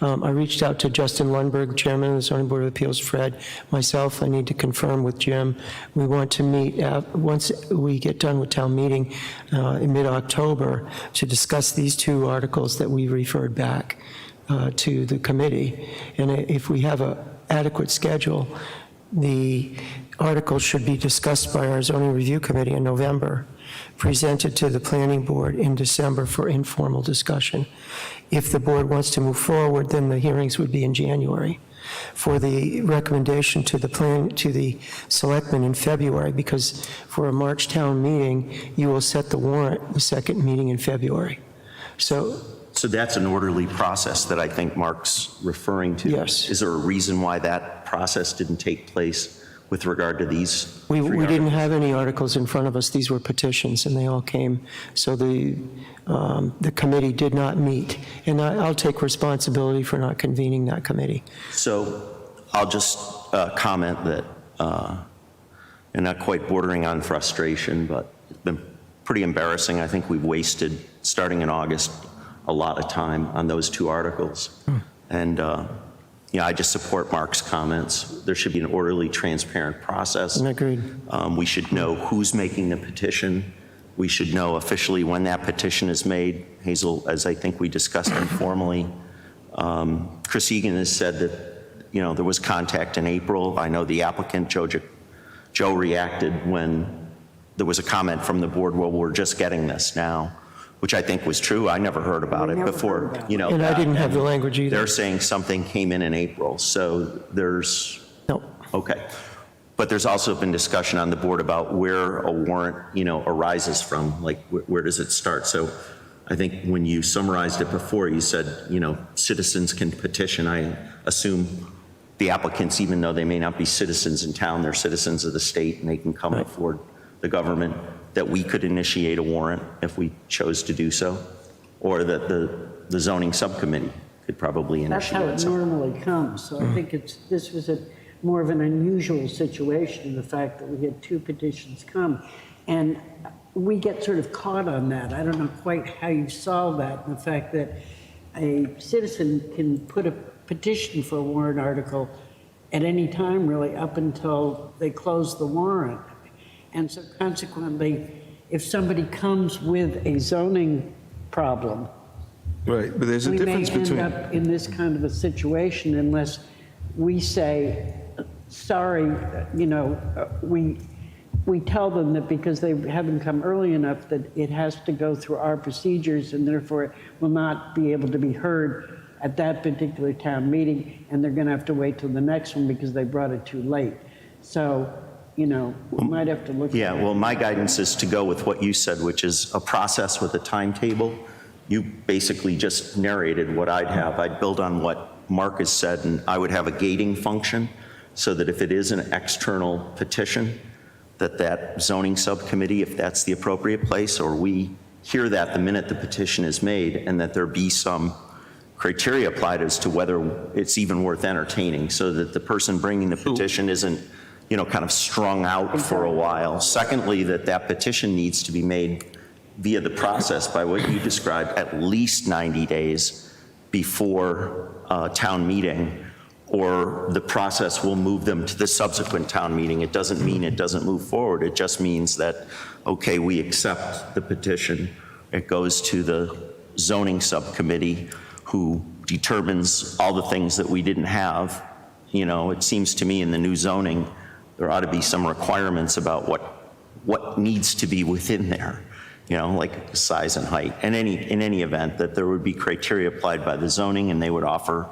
I reached out to Justin Lundberg, Chairman of the Zoning Board of Appeals, Fred, myself. I need to confirm with Jim. We want to meet once we get done with town meeting in mid-October to discuss these two articles that we referred back to the committee. And if we have an adequate schedule, the article should be discussed by our zoning review committee in November, presented to the planning board in December for informal discussion. If the board wants to move forward, then the hearings would be in January. For the recommendation to the selectmen in February, because for a March town meeting, you will set the warrant the second meeting in February. So that's an orderly process that I think Mark's referring to. Yes. Is there a reason why that process didn't take place with regard to these? We three didn't articles? have any articles in front of us. These were petitions, and they all came. So the committee did not meet, and I'll take responsibility for not convening that committee. So I'll just comment that, and not quite bordering on frustration, but it's been pretty embarrassing. I think we've wasted, starting in August, a lot of time on those two articles. And I just support Mark's comments. There should be an orderly, transparent process. Agreed. We should know who's making the petition. We should know officially when that petition is made. Hazel, as I think we discussed informally, Chris Egan has said that, there was contact in April. I know the applicant, Joe reacted when there was a comment from the board, well, we're just getting this now, which I think was true. I never heard about it before, And I didn't have the language either. They're saying something came in April, so there's, No. okay. But there's also been discussion on the board about where a warrant, arises from, like where does it start? So I think when you summarized it before, you said, citizens can petition. I assume the applicants, even though they may not be citizens in town, they're citizens of the state and they can come before the government, that we could initiate a warrant if we chose to do so, or that the zoning subcommittee could probably That's initiate. how it normally comes. So I think this was more of an unusual situation, the fact that we had two petitions come. And we get sort of caught on that. I don't know quite how you solve that, the fact that a citizen can put a petition for a warrant article at any time, really, up until they close the warrant. And so consequently, if somebody comes with a zoning problem, Right, but there's a difference We may between. end up in this kind of a situation unless we say, sorry, we tell them that because they haven't come early enough that it has to go through our procedures and therefore it will not be able to be heard at that particular town meeting, and they're going to have to wait till the next one because they brought it too late. So, we might have to look at Yeah, well, my guidance is to go with what you said, which is a process with a timetable. You basically just narrated what I'd have. I'd build on what Mark has said, and I would have a gating function so that if it is an external petition, that zoning subcommittee, if that's the appropriate place, or we hear that the minute the petition is made, and that there be some criteria applied as to whether it's even worth entertaining, so that the person bringing the petition isn't, kind of strung out for a while. Secondly, that petition needs to be made via the process by what you described at least 90 days before town meeting, or the process will move them to the subsequent town meeting. It doesn't mean it doesn't move forward. It just means that, okay, we accept the petition. It goes to the zoning subcommittee, who determines all the things that we didn't have. It seems to me in the new zoning, there ought to be some requirements about what needs to be within there, like size and height. And in any event, that there would be criteria applied by the zoning, and they would offer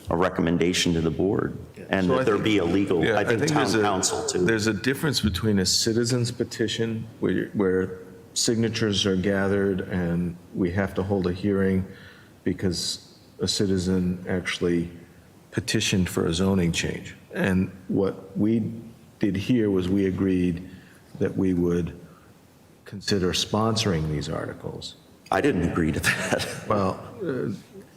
a recommendation to the board, and So that there be a legal, Yeah, I think town there's council too. There's a difference between a citizen's petition where signatures are gathered and we have to hold a hearing because a citizen actually petitioned for a zoning change. And what we did here was we agreed that we would consider sponsoring these articles. I didn't agree to that. Well,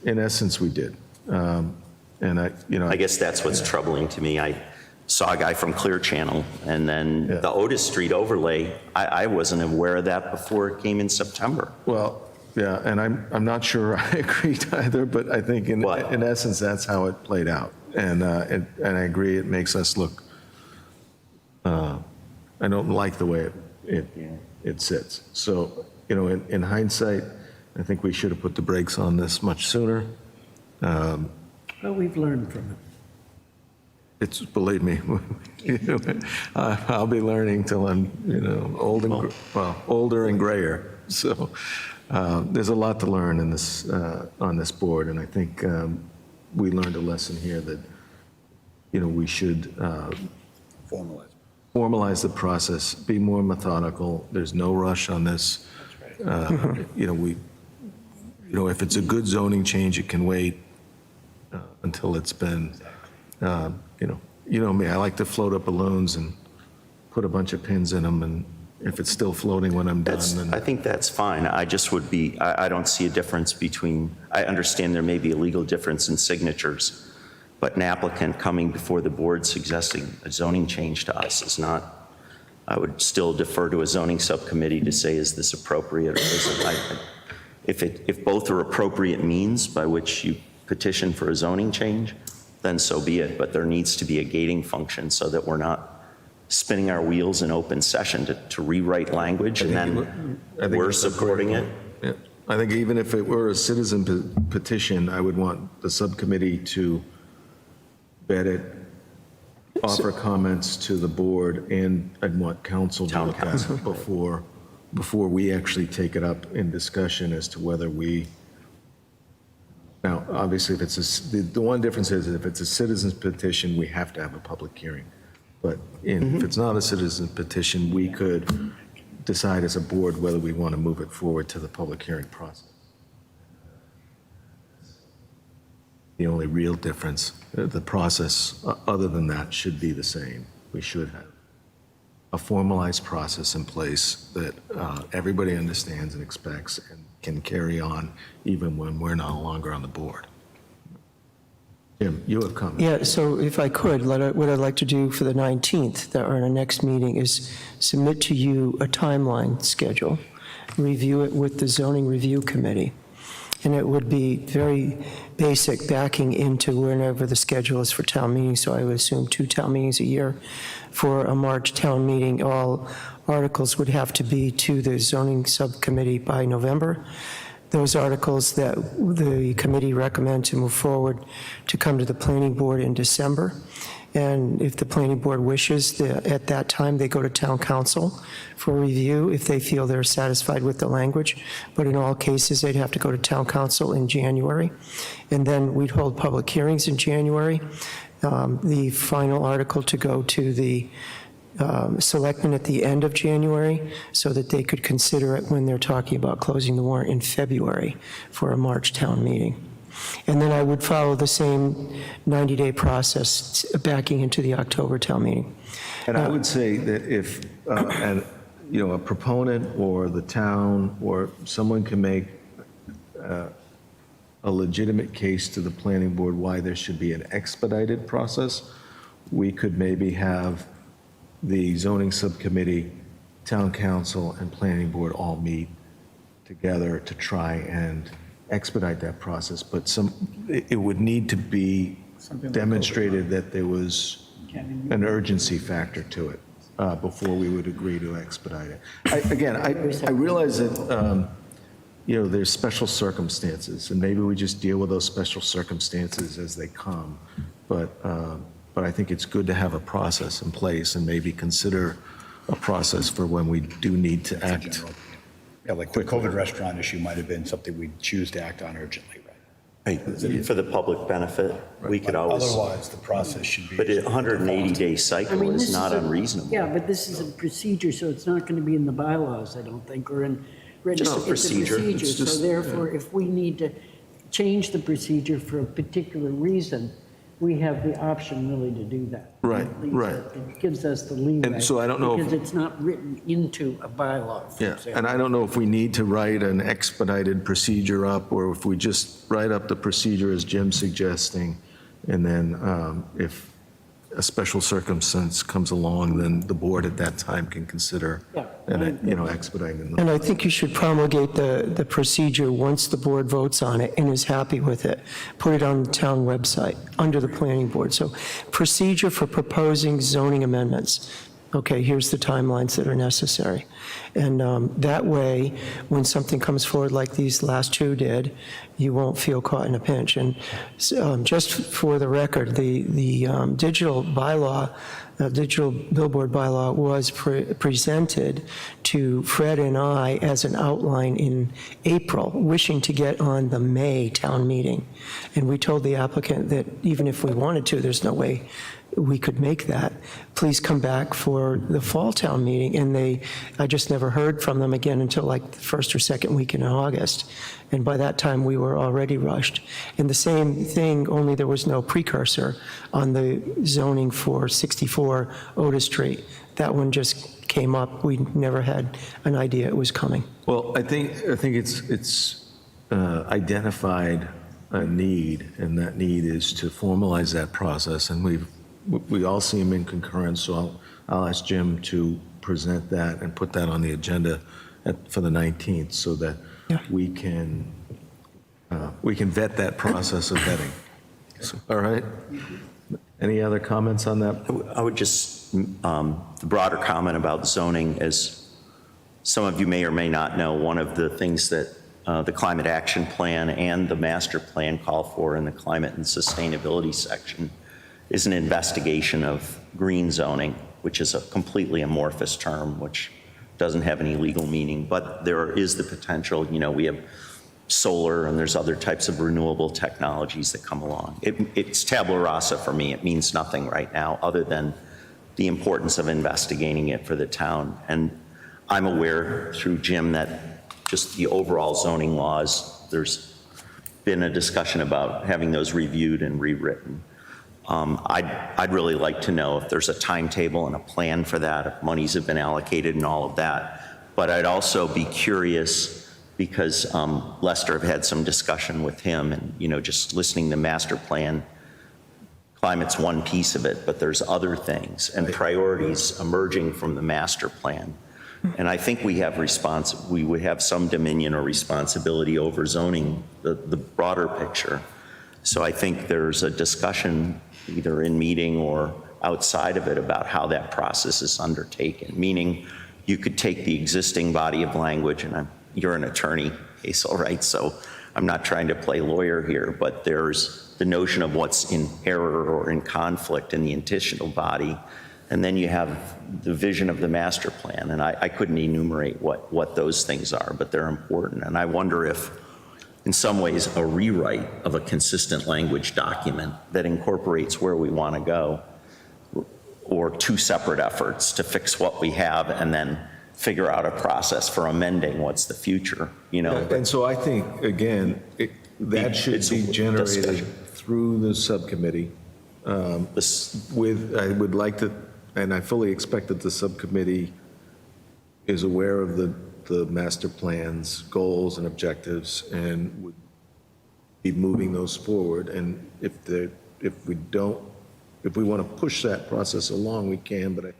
in essence, we did. And I guess that's what's troubling to me. I saw a guy from Clear Channel, and then Yeah. the Otis Street overlay, I wasn't aware of that before it came in September. Well, yeah, and I'm not sure I agreed either, but I think in What? essence, that's how it played out. And I agree, it makes us look, I don't like the way it sits. So, in hindsight, I think we should have put the brakes on this much sooner. But we've learned from it. It's, believe me, I'll be learning till I'm, older and grayer. So there's a lot to learn in this, on this board, and I think we learned a lesson here that, we should formalize the process, be more methodical. There's no rush on this. If it's a good zoning change, it can wait until it's been, me, I like to float up balloons and put a bunch of pins in them, and if it's still floating when I'm done, then. I think that's fine. I just would be, I don't see a difference between, I understand there may be a legal difference in signatures, but an applicant coming before the board suggesting a zoning change to us is not, I would still defer to a zoning subcommittee to say, is this appropriate or isn't? If both are appropriate means by which you petition for a zoning change, then so be it. But there needs to be a gating function so that we're not spinning our wheels in open session to rewrite language and then we're supporting it. Yeah. I think even if it were a citizen petition, I would want the subcommittee to vet it, offer comments to the board, and I'd want council to Town look at council. it before we actually take it up in discussion as to whether we. Now, obviously, if it's the one difference is if it's a citizen's petition, we have to have a public hearing. But if it's not a citizen petition, we could decide as a board whether we want to move it forward to the public hearing process. The only real difference, the process, other than that, should be the same. We should have a formalized process in place that everybody understands and expects and can carry on even when we're no longer on the board. Jim, you have comments. Yeah, so if I could, what I'd like to do for the 19th, our next meeting, is submit to you a timeline schedule, review it with the zoning review committee. And it would be very basic, backing into whenever the schedule is for town meetings. So I would assume 2 town meetings a year. For a March town meeting, all articles would have to be to the zoning subcommittee by November. those articles that the committee recommend to move forward to come to the planning board in December. And if the planning board wishes, at that time, they go to town council for review if they feel they're satisfied with the language. But in all cases, they'd have to go to town council in January. And then we'd hold public hearings in January. The final article to go to the selectmen at the end of January so that they could consider it when they're talking about closing the warrant in February for a March town meeting. And then I would follow the same 90-day process backing into the October town meeting. And I would say that if, a proponent or the town or someone can make a legitimate case to the planning board why there should be an expedited process, we could maybe have the zoning subcommittee, town council, and planning board all meet together to try and expedite that process. But it would need to be demonstrated that there was an urgency factor to it before we would agree to expedite it. I realize that, there's special circumstances, and maybe we just deal with those special circumstances as they come. But I think it's good to have a process in place and maybe consider a process for when we do need to act. Yeah, like the COVID restaurant issue might have been something we'd choose to act on urgently, right? For the public benefit, we could always, Otherwise, the process should be. but a 180-day cycle this is not unreasonable. Yeah, but this is a procedure, so it's not going to be in the bylaws, I don't think, or in. Just a it's procedure. It's So just- therefore, if we need to change the procedure for a particular reason, we have the option really to do that. Right, At least right. It gives us the leeway. And so I don't know if- Because it's not written into a bylaw, for Yeah, example. and I don't know if we need to write an expedited procedure up, or if we just write up the procedure as Jim's suggesting, and then if a special circumstance comes along, then the board at that time can consider, Yeah. expediting them. And I think you should promulgate the procedure once the board votes on it and is happy with it. Put it on the town website, under the planning board. So procedure for proposing zoning amendments. Okay, here's the timelines that are necessary. And that way, when something comes forward like these last two did, you won't feel caught in a pinch. And just for the record, the digital bylaw, digital billboard bylaw was presented to Fred and I as an outline in April, wishing to get on the May town meeting. And we told the applicant that even if we wanted to, there's no way we could make that. Please come back for the fall town meeting. And I just never heard from them again until like the first or second week in August. And by that time, we were already rushed. And the same thing, only there was no precursor on the zoning for 64 Otis Street. That one just came up. We never had an idea it was coming. Well, I think it's identified a need, and that need is to formalize that process, and we all seem in concurrence, so I'll ask Jim to present that and put that on the agenda for the 19th, so that we can vet that process of vetting. So, all right? Any other comments on that? I would just, the broader comment about zoning, as some of you may or may not know, one of the things that the Climate Action Plan and the Master Plan call for in the Climate and Sustainability section is an investigation of green zoning, which is a completely amorphous term, which doesn't have any legal meaning, but there is the potential, we have solar and there's other types of renewable technologies that come along. It's tabula rasa for me. It means nothing right now other than the importance of investigating it for the town. And I'm aware through Jim that just the overall zoning laws, there's been a discussion about having those reviewed and rewritten. I'd really like to know if there's a timetable and a plan for that, if monies have been allocated and all of that. But I'd also be curious because Lester have had some discussion with him and, just listening to master plan, climate's one piece of it, but there's other things and priorities emerging from the master plan. And I think we would have some dominion or responsibility over zoning, the broader picture. So I think there's a discussion either in meeting or outside of it about how that process is undertaken, meaning you could take the existing body of language, and you're an attorney, Hazel, right? So I'm not trying to play lawyer here, but there's the notion of what's in error or in conflict in the intentional body. And then you have the vision of the master plan. And I couldn't enumerate what those things are, but they're important. And I wonder if, in some ways, a rewrite of a consistent language document that incorporates where we want to go, or two separate efforts to fix what we have and then figure out a process for amending what's the future, you know? And so I think, again, that should It's be a generated discussion. through the subcommittee. I would like to, and I fully expect that the subcommittee is aware of the master plan's goals and objectives and would be moving those forward. And if we want to push that process along, we can, but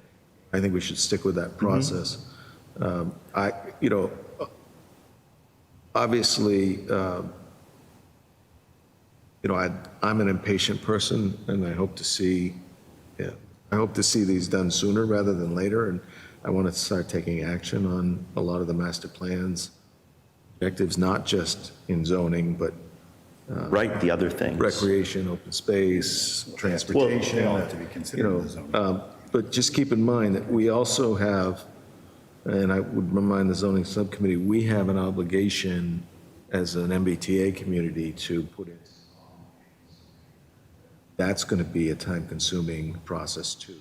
I think we should stick with that process. Obviously, I'm an impatient person, and I hope to see these done sooner rather than later. And I want to start taking action on a lot of the master plans objectives, not just in zoning, but Right, the other things. recreation, open space, transportation. They all have to be considered in the zoning. But just keep in mind that we also have, and I would remind the zoning subcommittee, we have an obligation as an MBTA community to put in. That's going to be a time-consuming process too.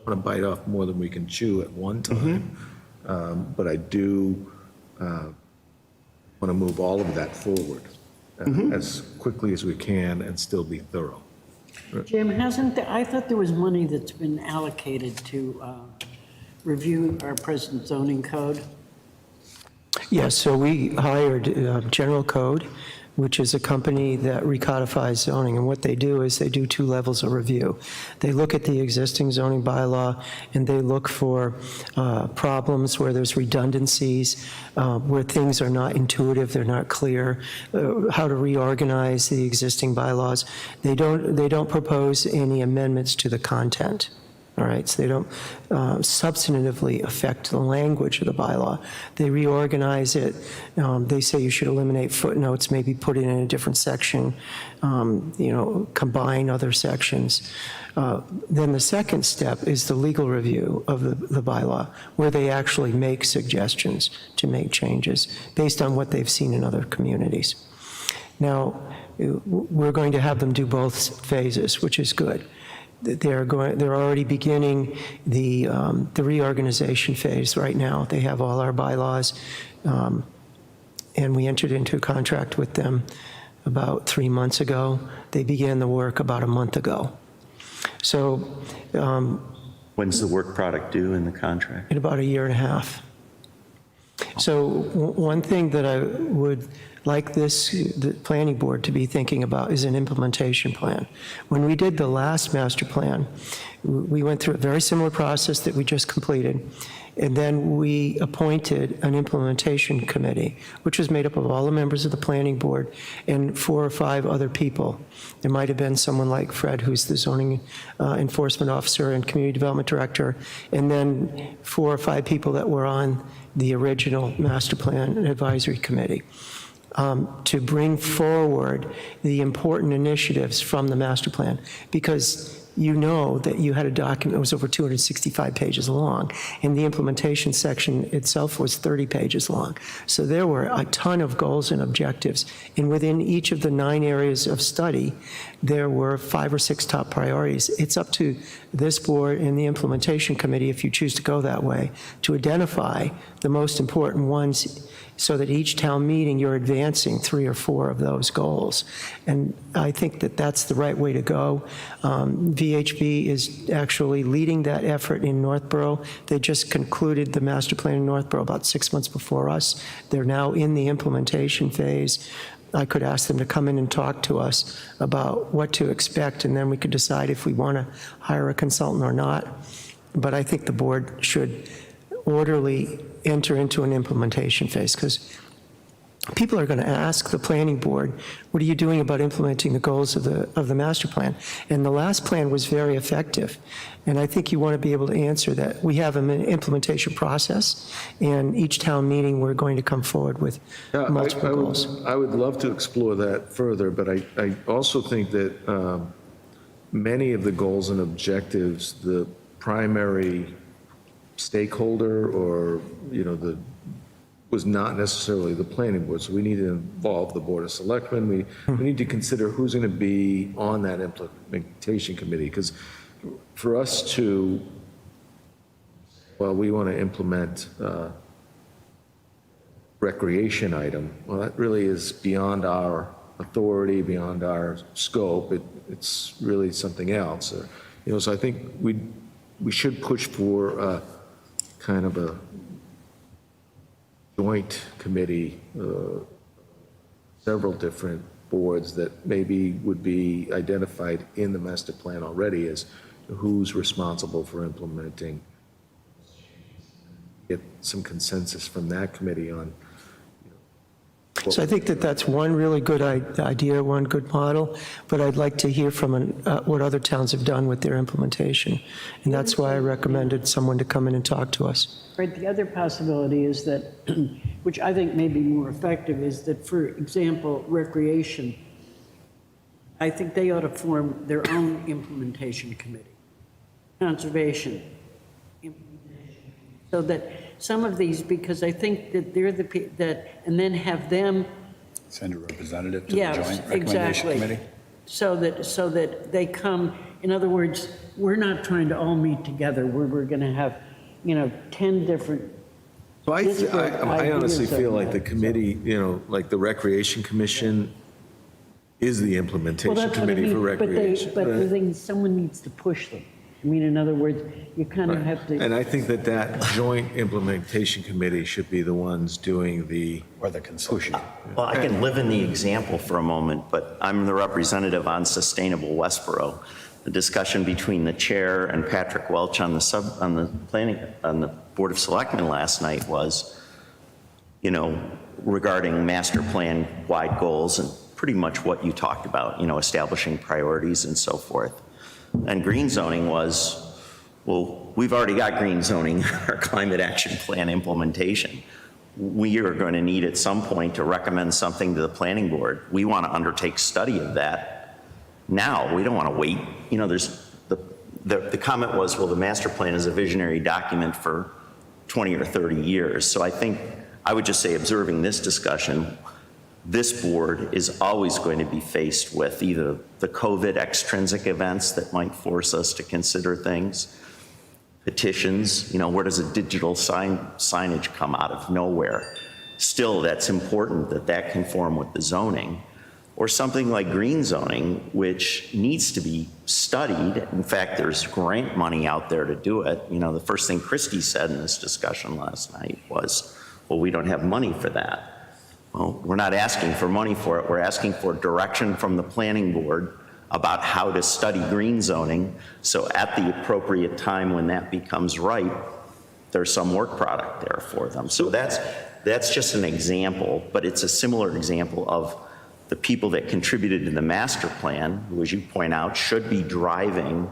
I want to bite off more than we can chew at one time, but I do want to move all of that forward as quickly as we can and still be thorough. Jim, I thought there was money that's been allocated to review our present zoning code. Yes, so we hired General Code, which is a company that recodifies zoning, and what they do is they do 2 levels of review. They look at the existing zoning bylaw, and they look for problems where there's redundancies, where things are not intuitive, they're not clear, how to reorganize the existing bylaws. They don't propose any amendments to the content. All right, so they don't substantively affect the language of the bylaw. They reorganize it. They say you should eliminate footnotes, maybe put it in a different section, combine other sections. Then the second step is the legal review of the bylaw, where they actually make suggestions to make changes based on what they've seen in other communities. Now, we're going to have them do both phases, which is good. They're already beginning the reorganization phase right now. They have all our bylaws, and we entered into a contract with them about 3 months ago. They began the work about a month ago. So When's the work product due in the contract? in about a year and a half. So one thing that I would like the planning board to be thinking about is an implementation plan. When we did the last master plan, we went through a very similar process that we just completed, and then we appointed an implementation committee, which was made up of all the members of the planning board and 4 or 5 other people. There might have been someone like Fred, who's the zoning enforcement officer and community development director, and then 4 or 5 people that were on the original master plan advisory committee. To bring forward the important initiatives from the master plan, because you know that you had a document that was over 265 pages long, and the implementation section itself was 30 pages long. So there were a ton of goals and objectives, and within each of the 9 areas of study, there were 5 or 6 top priorities. It's up to this board and the implementation committee, if you choose to go that way, to identify the most important ones, so that each town meeting you're advancing 3 or 4 of those goals. And I think that that's the right way to go. VHB is actually leading that effort in Northborough. They just concluded the master plan in Northborough about 6 months before us. They're now in the implementation phase. I could ask them to come in and talk to us about what to expect, and then we could decide if we want to hire a consultant or not. But I think the board should orderly enter into an implementation phase, because people are going to ask the planning board, what are you doing about implementing the goals of the master plan? And the last plan was very effective. And I think you want to be able to answer that. We have an implementation process, and each town meeting, we're going to come forward with multiple goals. I would love to explore that further, but I also think that many of the goals and objectives, the primary stakeholder or, was not necessarily the planning board. So we need to involve the Board of Selectmen. We need to consider who's going to be on that implementation committee. Because for us to, we want to implement recreation item, well, that really is beyond our authority, beyond our scope. It's really something else. So I think we should push for kind of a joint committee, several different boards that maybe would be identified in the master plan already as who's responsible for implementing. Get some consensus from that committee on. So I think that that's one really good idea, one good model, but I'd like to hear from what other towns have done with their implementation. And that's why I recommended someone to come in and talk to us. Right, the other possibility is that, which I think may be more effective, is that, for example, recreation, I think they ought to form their own implementation committee. Conservation, implementation. So that some of these, because I think that they're and then have them. Send a representative to the joint recommendation exactly. committee? So that they come, in other words, we're not trying to all meet together, we're going to have 10 different. So I honestly feel like the committee, like the Recreation Commission is the implementation committee for recreation. But the thing is, someone needs to push them. I mean, in other words, you kind of have to. And I think that joint implementation committee should be the ones doing the. Or the consultant. Well, I can live in the example for a moment, but I'm the representative on Sustainable Westborough. The discussion between the chair and Patrick Welch on the Board of Selectmen last night was, regarding master plan wide goals and pretty much what you talked about, establishing priorities and so forth. And green zoning was, well, we've already got green zoning in our climate action plan implementation. We are going to need at some point to recommend something to the planning board. We want to undertake study of that now. We don't want to wait. There's the comment was, well, the master plan is a visionary document for 20 or 30 years. So I think I would just say, observing this discussion, this board is always going to be faced with either the COVID extrinsic events that might force us to consider things, petitions, where does a digital signage come out of nowhere? Still, that's important that conform with the zoning, or something like green zoning, which needs to be studied. In fact, there's grant money out there to do it. The first thing Christie said in this discussion last night was, well, we don't have money for that. Well, we're not asking for money for it. We're asking for direction from the planning board about how to study green zoning. So at the appropriate time when that becomes right, there's some work product there for them. So that's just an example, but it's a similar example of the people that contributed to the master plan, who, as you point out, should be driving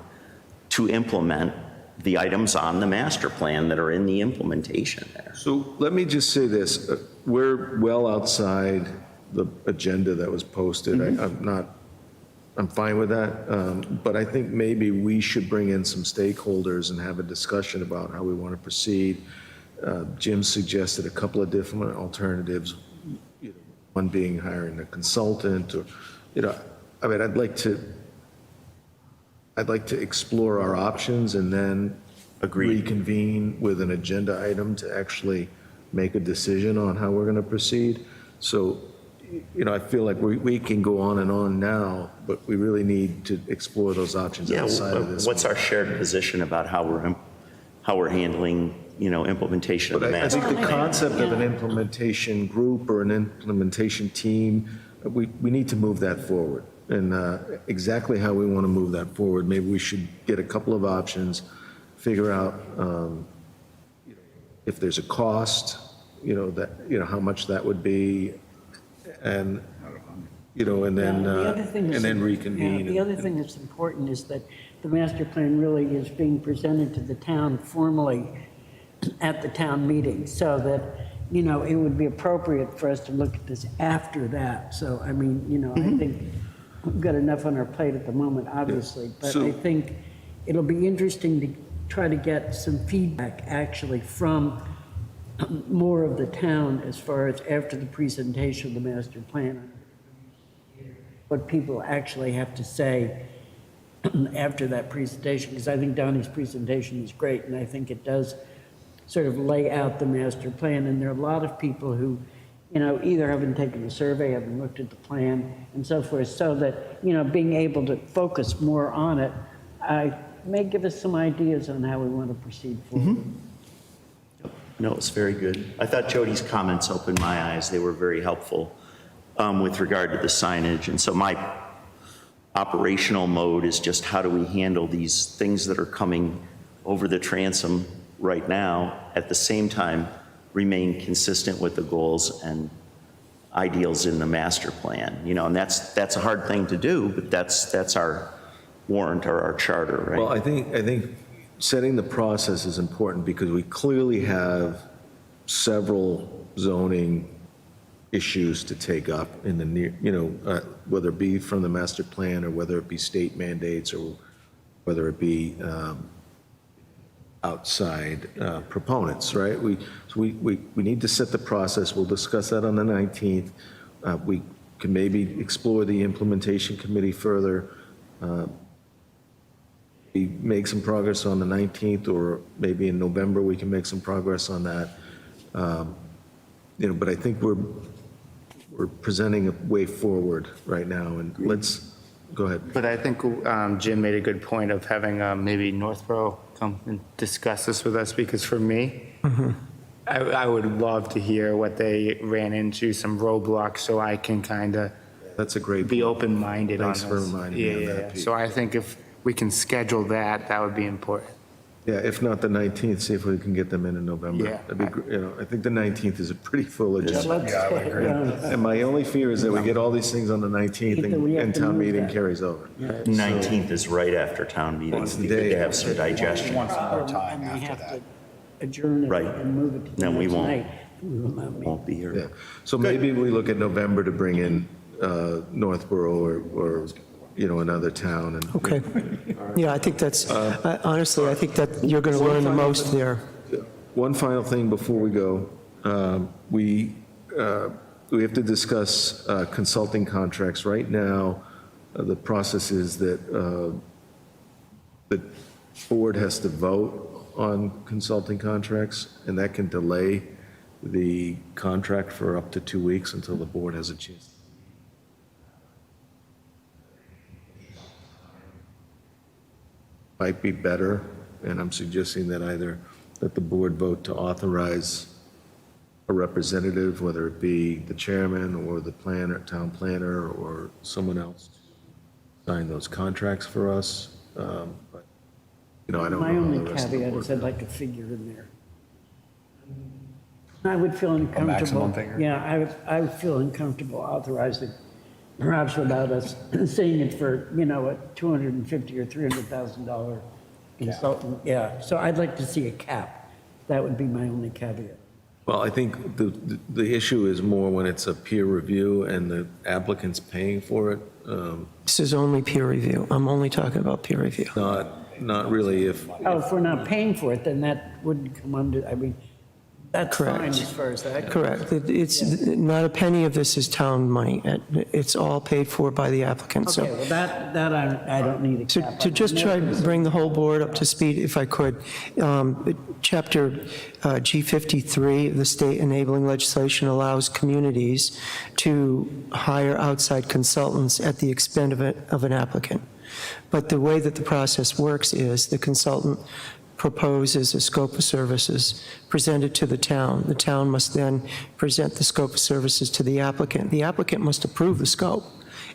to implement the items on the master plan that are in the implementation there. So let me just say this. We're well outside the agenda that was posted. I'm fine with that. But I think maybe we should bring in some stakeholders and have a discussion about how we want to proceed. Jim suggested a couple of different alternatives, one being hiring a consultant, or, I'd like to explore our options and then reconvene with an agenda item to actually make a decision on how we're going to proceed. So, I feel like we can go on and on now, but we really need to explore those options outside of this. What's our shared position about how we're handling, implementation of the But I master? think the concept of an implementation group or an implementation team, we need to move that forward. And exactly how we want to move that forward, maybe we should get a couple of options, figure out if there's a cost, how much that would be, and, you know, and then, The other thing is- and then yeah, reconvene. the other thing that's important is that the master plan really is being presented to the town formally at the town meeting, so that, you know, it would be appropriate for us to look at this after that. So, I mean, you know, I think we've got enough on our plate at the moment, obviously, but So- I think it'll be interesting to try to get some feedback actually from more of the town as far as after the presentation of the master plan, what people actually have to say after that presentation, because I think Donnie's presentation is great, and I think it does sort of lay out the master plan, and there are a lot of people who, you know, either haven't taken the survey, haven't looked at the plan, and so forth, so that, you know, being able to focus more on it, may give us some ideas on how we want to proceed forward. No, it's very good. I thought Jody's comments opened my eyes. They were very helpful with regard to the signage. And so my operational mode is just how do we handle these things that are coming over the transom right now, at the same time remain consistent with the goals and ideals in the master plan. You know, and that's a hard thing to do, but that's our warrant or our charter, right? Well, I think setting the process is important because we clearly have several zoning issues to take up in the near, you know, whether it be from the master plan or whether it be state mandates or whether it be outside proponents, right? We need to set the process. We'll discuss that on the 19th. We can maybe explore the implementation committee further. We make some progress on the 19th, or maybe in November we can make some progress on that. You know, but I think we're presenting a way forward right now, and let's go ahead. But I think Jim made a good point of having maybe Northborough come and discuss this with us, because for me, I would love to hear what they ran into, some roadblocks, so I can kind of That's a great be point. open-minded on this. Thanks for reminding me of that, Pete. So I think if we can schedule that, that would be important. Yeah, if not the 19th, see if we can get them in November. Yeah. That'd be, you know, I think the 19th is a pretty full agenda. Yeah, I would agree. And my only fear is that we get all these things on the 19th That we have and to town move meeting that. carries over. 19th is right after town meeting. It's It'd the be good day to have some digestion. Want some more time And we after have that. to adjourn it Right. and move it to the Then we next won't. night. We will not meet. Won't be Yeah, here. so maybe we look at November to bring in Northborough or, you know, another town. And Okay. Yeah, I think that's, honestly, I think that you're going to learn the most there. One final thing before we go. We have to discuss consulting contracts. Right now, the process is that the board has to vote on consulting contracts, and that can delay the contract for up to 2 weeks until the board has a chance. Might be better, and I'm suggesting that either that the board vote to authorize a representative, whether it be the chairman or the planner, town planner, or someone else, sign those contracts for us. But, you know, I don't know My how only the rest of the caveat board is I'd like a figure in there. I would feel uncomfortable. maximum figure? Yeah, I would feel uncomfortable authorizing, perhaps without us seeing it for, you know, a $250,000 or $300,000 consultant. Yeah, so I'd like to see a cap. That would be my only caveat. Well, I think the issue is more when it's a peer review and the applicant's paying for it, This is only peer review. I'm only talking about peer review. not really if, Oh, if we're not paying for it, then that wouldn't come under, I mean, that's fine Correct. as far as that goes. Correct. It's, not a penny of this is town money. It's all paid for by the applicant, so. Okay, well, that I don't need a cap. To just try to bring the whole board up to speed, if I could, Chapter G53 of the state enabling legislation allows communities to hire outside consultants at the expense of an applicant. But the way that the process works is the consultant proposes a scope of services presented to the town. The town must then present the scope of services to the applicant. The applicant must approve the scope.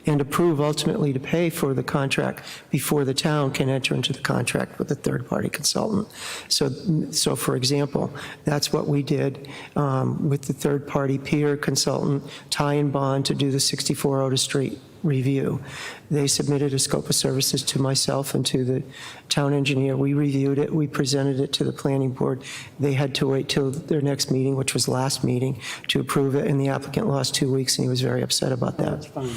and approve ultimately to pay for the contract before the town can enter into the contract with a third-party consultant. So for example, that's what we did with the third-party peer consultant, Ty and Bond, to do the 64 Otis Street review. They submitted a scope of services to myself and to the town engineer. We reviewed it, we presented it to the planning board. They had to wait till their next meeting, which was last meeting, to approve it, and the applicant lost 2 weeks, and he was very upset about that. That's fine.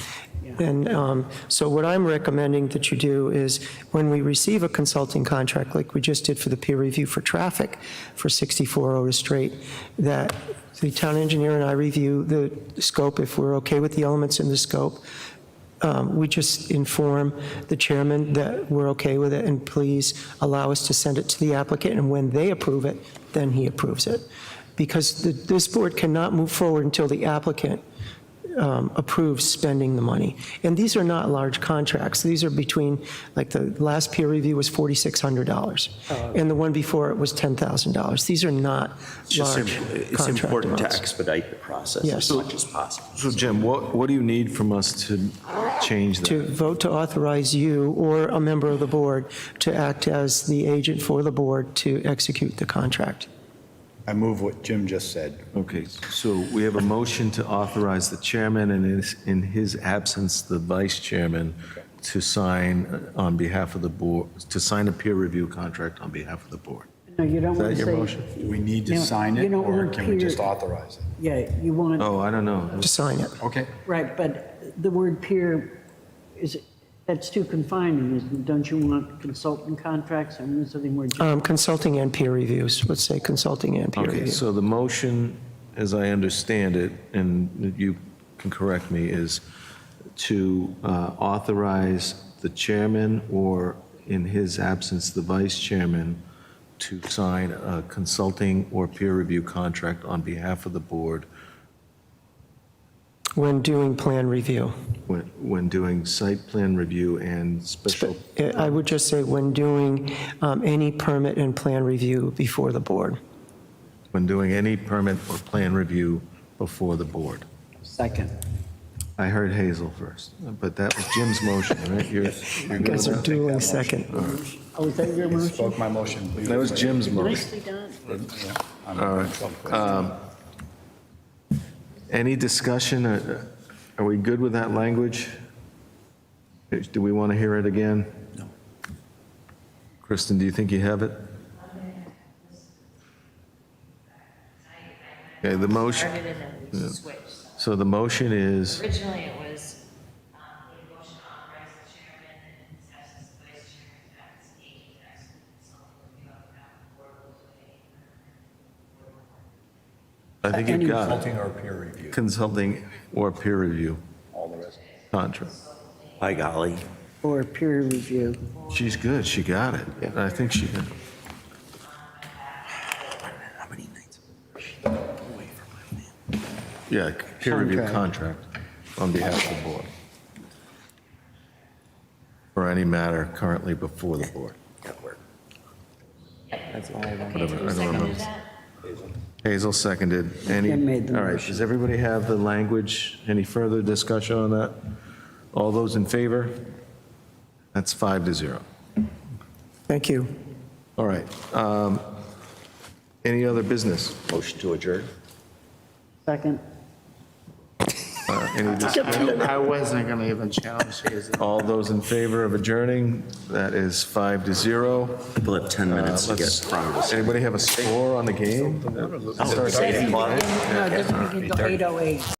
Yeah. And so what I'm recommending that you do is, when we receive a consulting contract, like we just did for the peer review for traffic for 64 Otis Street, that the town engineer and I review the scope. If we're okay with the elements in the scope, we just inform the chairman that we're okay with it, and please allow us to send it to the applicant, and when they approve it, then he approves it. Because this board cannot move forward until the applicant approves spending the money. And these are not large contracts. These are between, like the last peer review was $4,600, and the one before it was $10,000. These are not It's just large it's contract important to amounts. expedite the process Yes. as much as possible. So Jim, what do you need from us to change that? To vote to authorize you or a member of the board to act as the agent for the board to execute the contract. I move what Jim just said. Okay, so we have a motion to authorize the chairman and in his absence, the vice chairman, to sign on behalf of the board, to sign a peer review contract on behalf of the board. No, you don't Is want that to your say. motion? Do we need to No, sign you it, don't or want can we just peer- authorize it? Yeah, you want, Oh, I don't know. To sign it. Okay. right, but the word peer, that's too confining, isn't it? Don't you want consultant contracts or something more general? Consulting and peer reviews, let's say consulting and peer Okay, review. so the motion, as I understand it, and you can correct me, is to authorize the chairman, or in his absence, the vice chairman, to sign a consulting or peer review contract on behalf of the board When doing plan review. when doing site plan review and special, I would just say when doing any permit and plan review before the board. when doing any permit or plan review before the board. Second. I heard Hazel first, but that was Jim's motion, right? You're You good guys with are that? dueling second. Oh, is that your motion? Spoke my motion. That was Jim's motion. Nicely done. All right. Any discussion? Are we good with that language? Do we want to hear it again? No. Kristen, do you think you have it? Okay, the motion, Started it and we switched. so the motion is, Originally, it was, a motion to authorize the chairman and in his absence, the vice chairman to act as agent to execute consulting review on behalf of the board with a. I think you got it. Consulting or peer review, Consulting or peer review all the rest. contract. By golly. Or peer review. She's good, she got it. I think she did. How many nights? Yeah, peer review Okay. contract on behalf of the board. For any matter currently before the board. That's all I want. Whatever, I don't Seconded remember. that? Hazel seconded. Any, Ken made the all right, motion. does everybody have the language? Any further discussion on that? All those in favor? That's 5-0. Thank you. All right. Any other business? Motion to adjourn? Second. Any discussion? I wasn't going to even challenge his. All those in favor of adjourning? That is 5-0. People have 10 minutes to get from. Anybody have a score on the game? Oh, Starts at 8 o'clock. No, it doesn't begin until 8:08.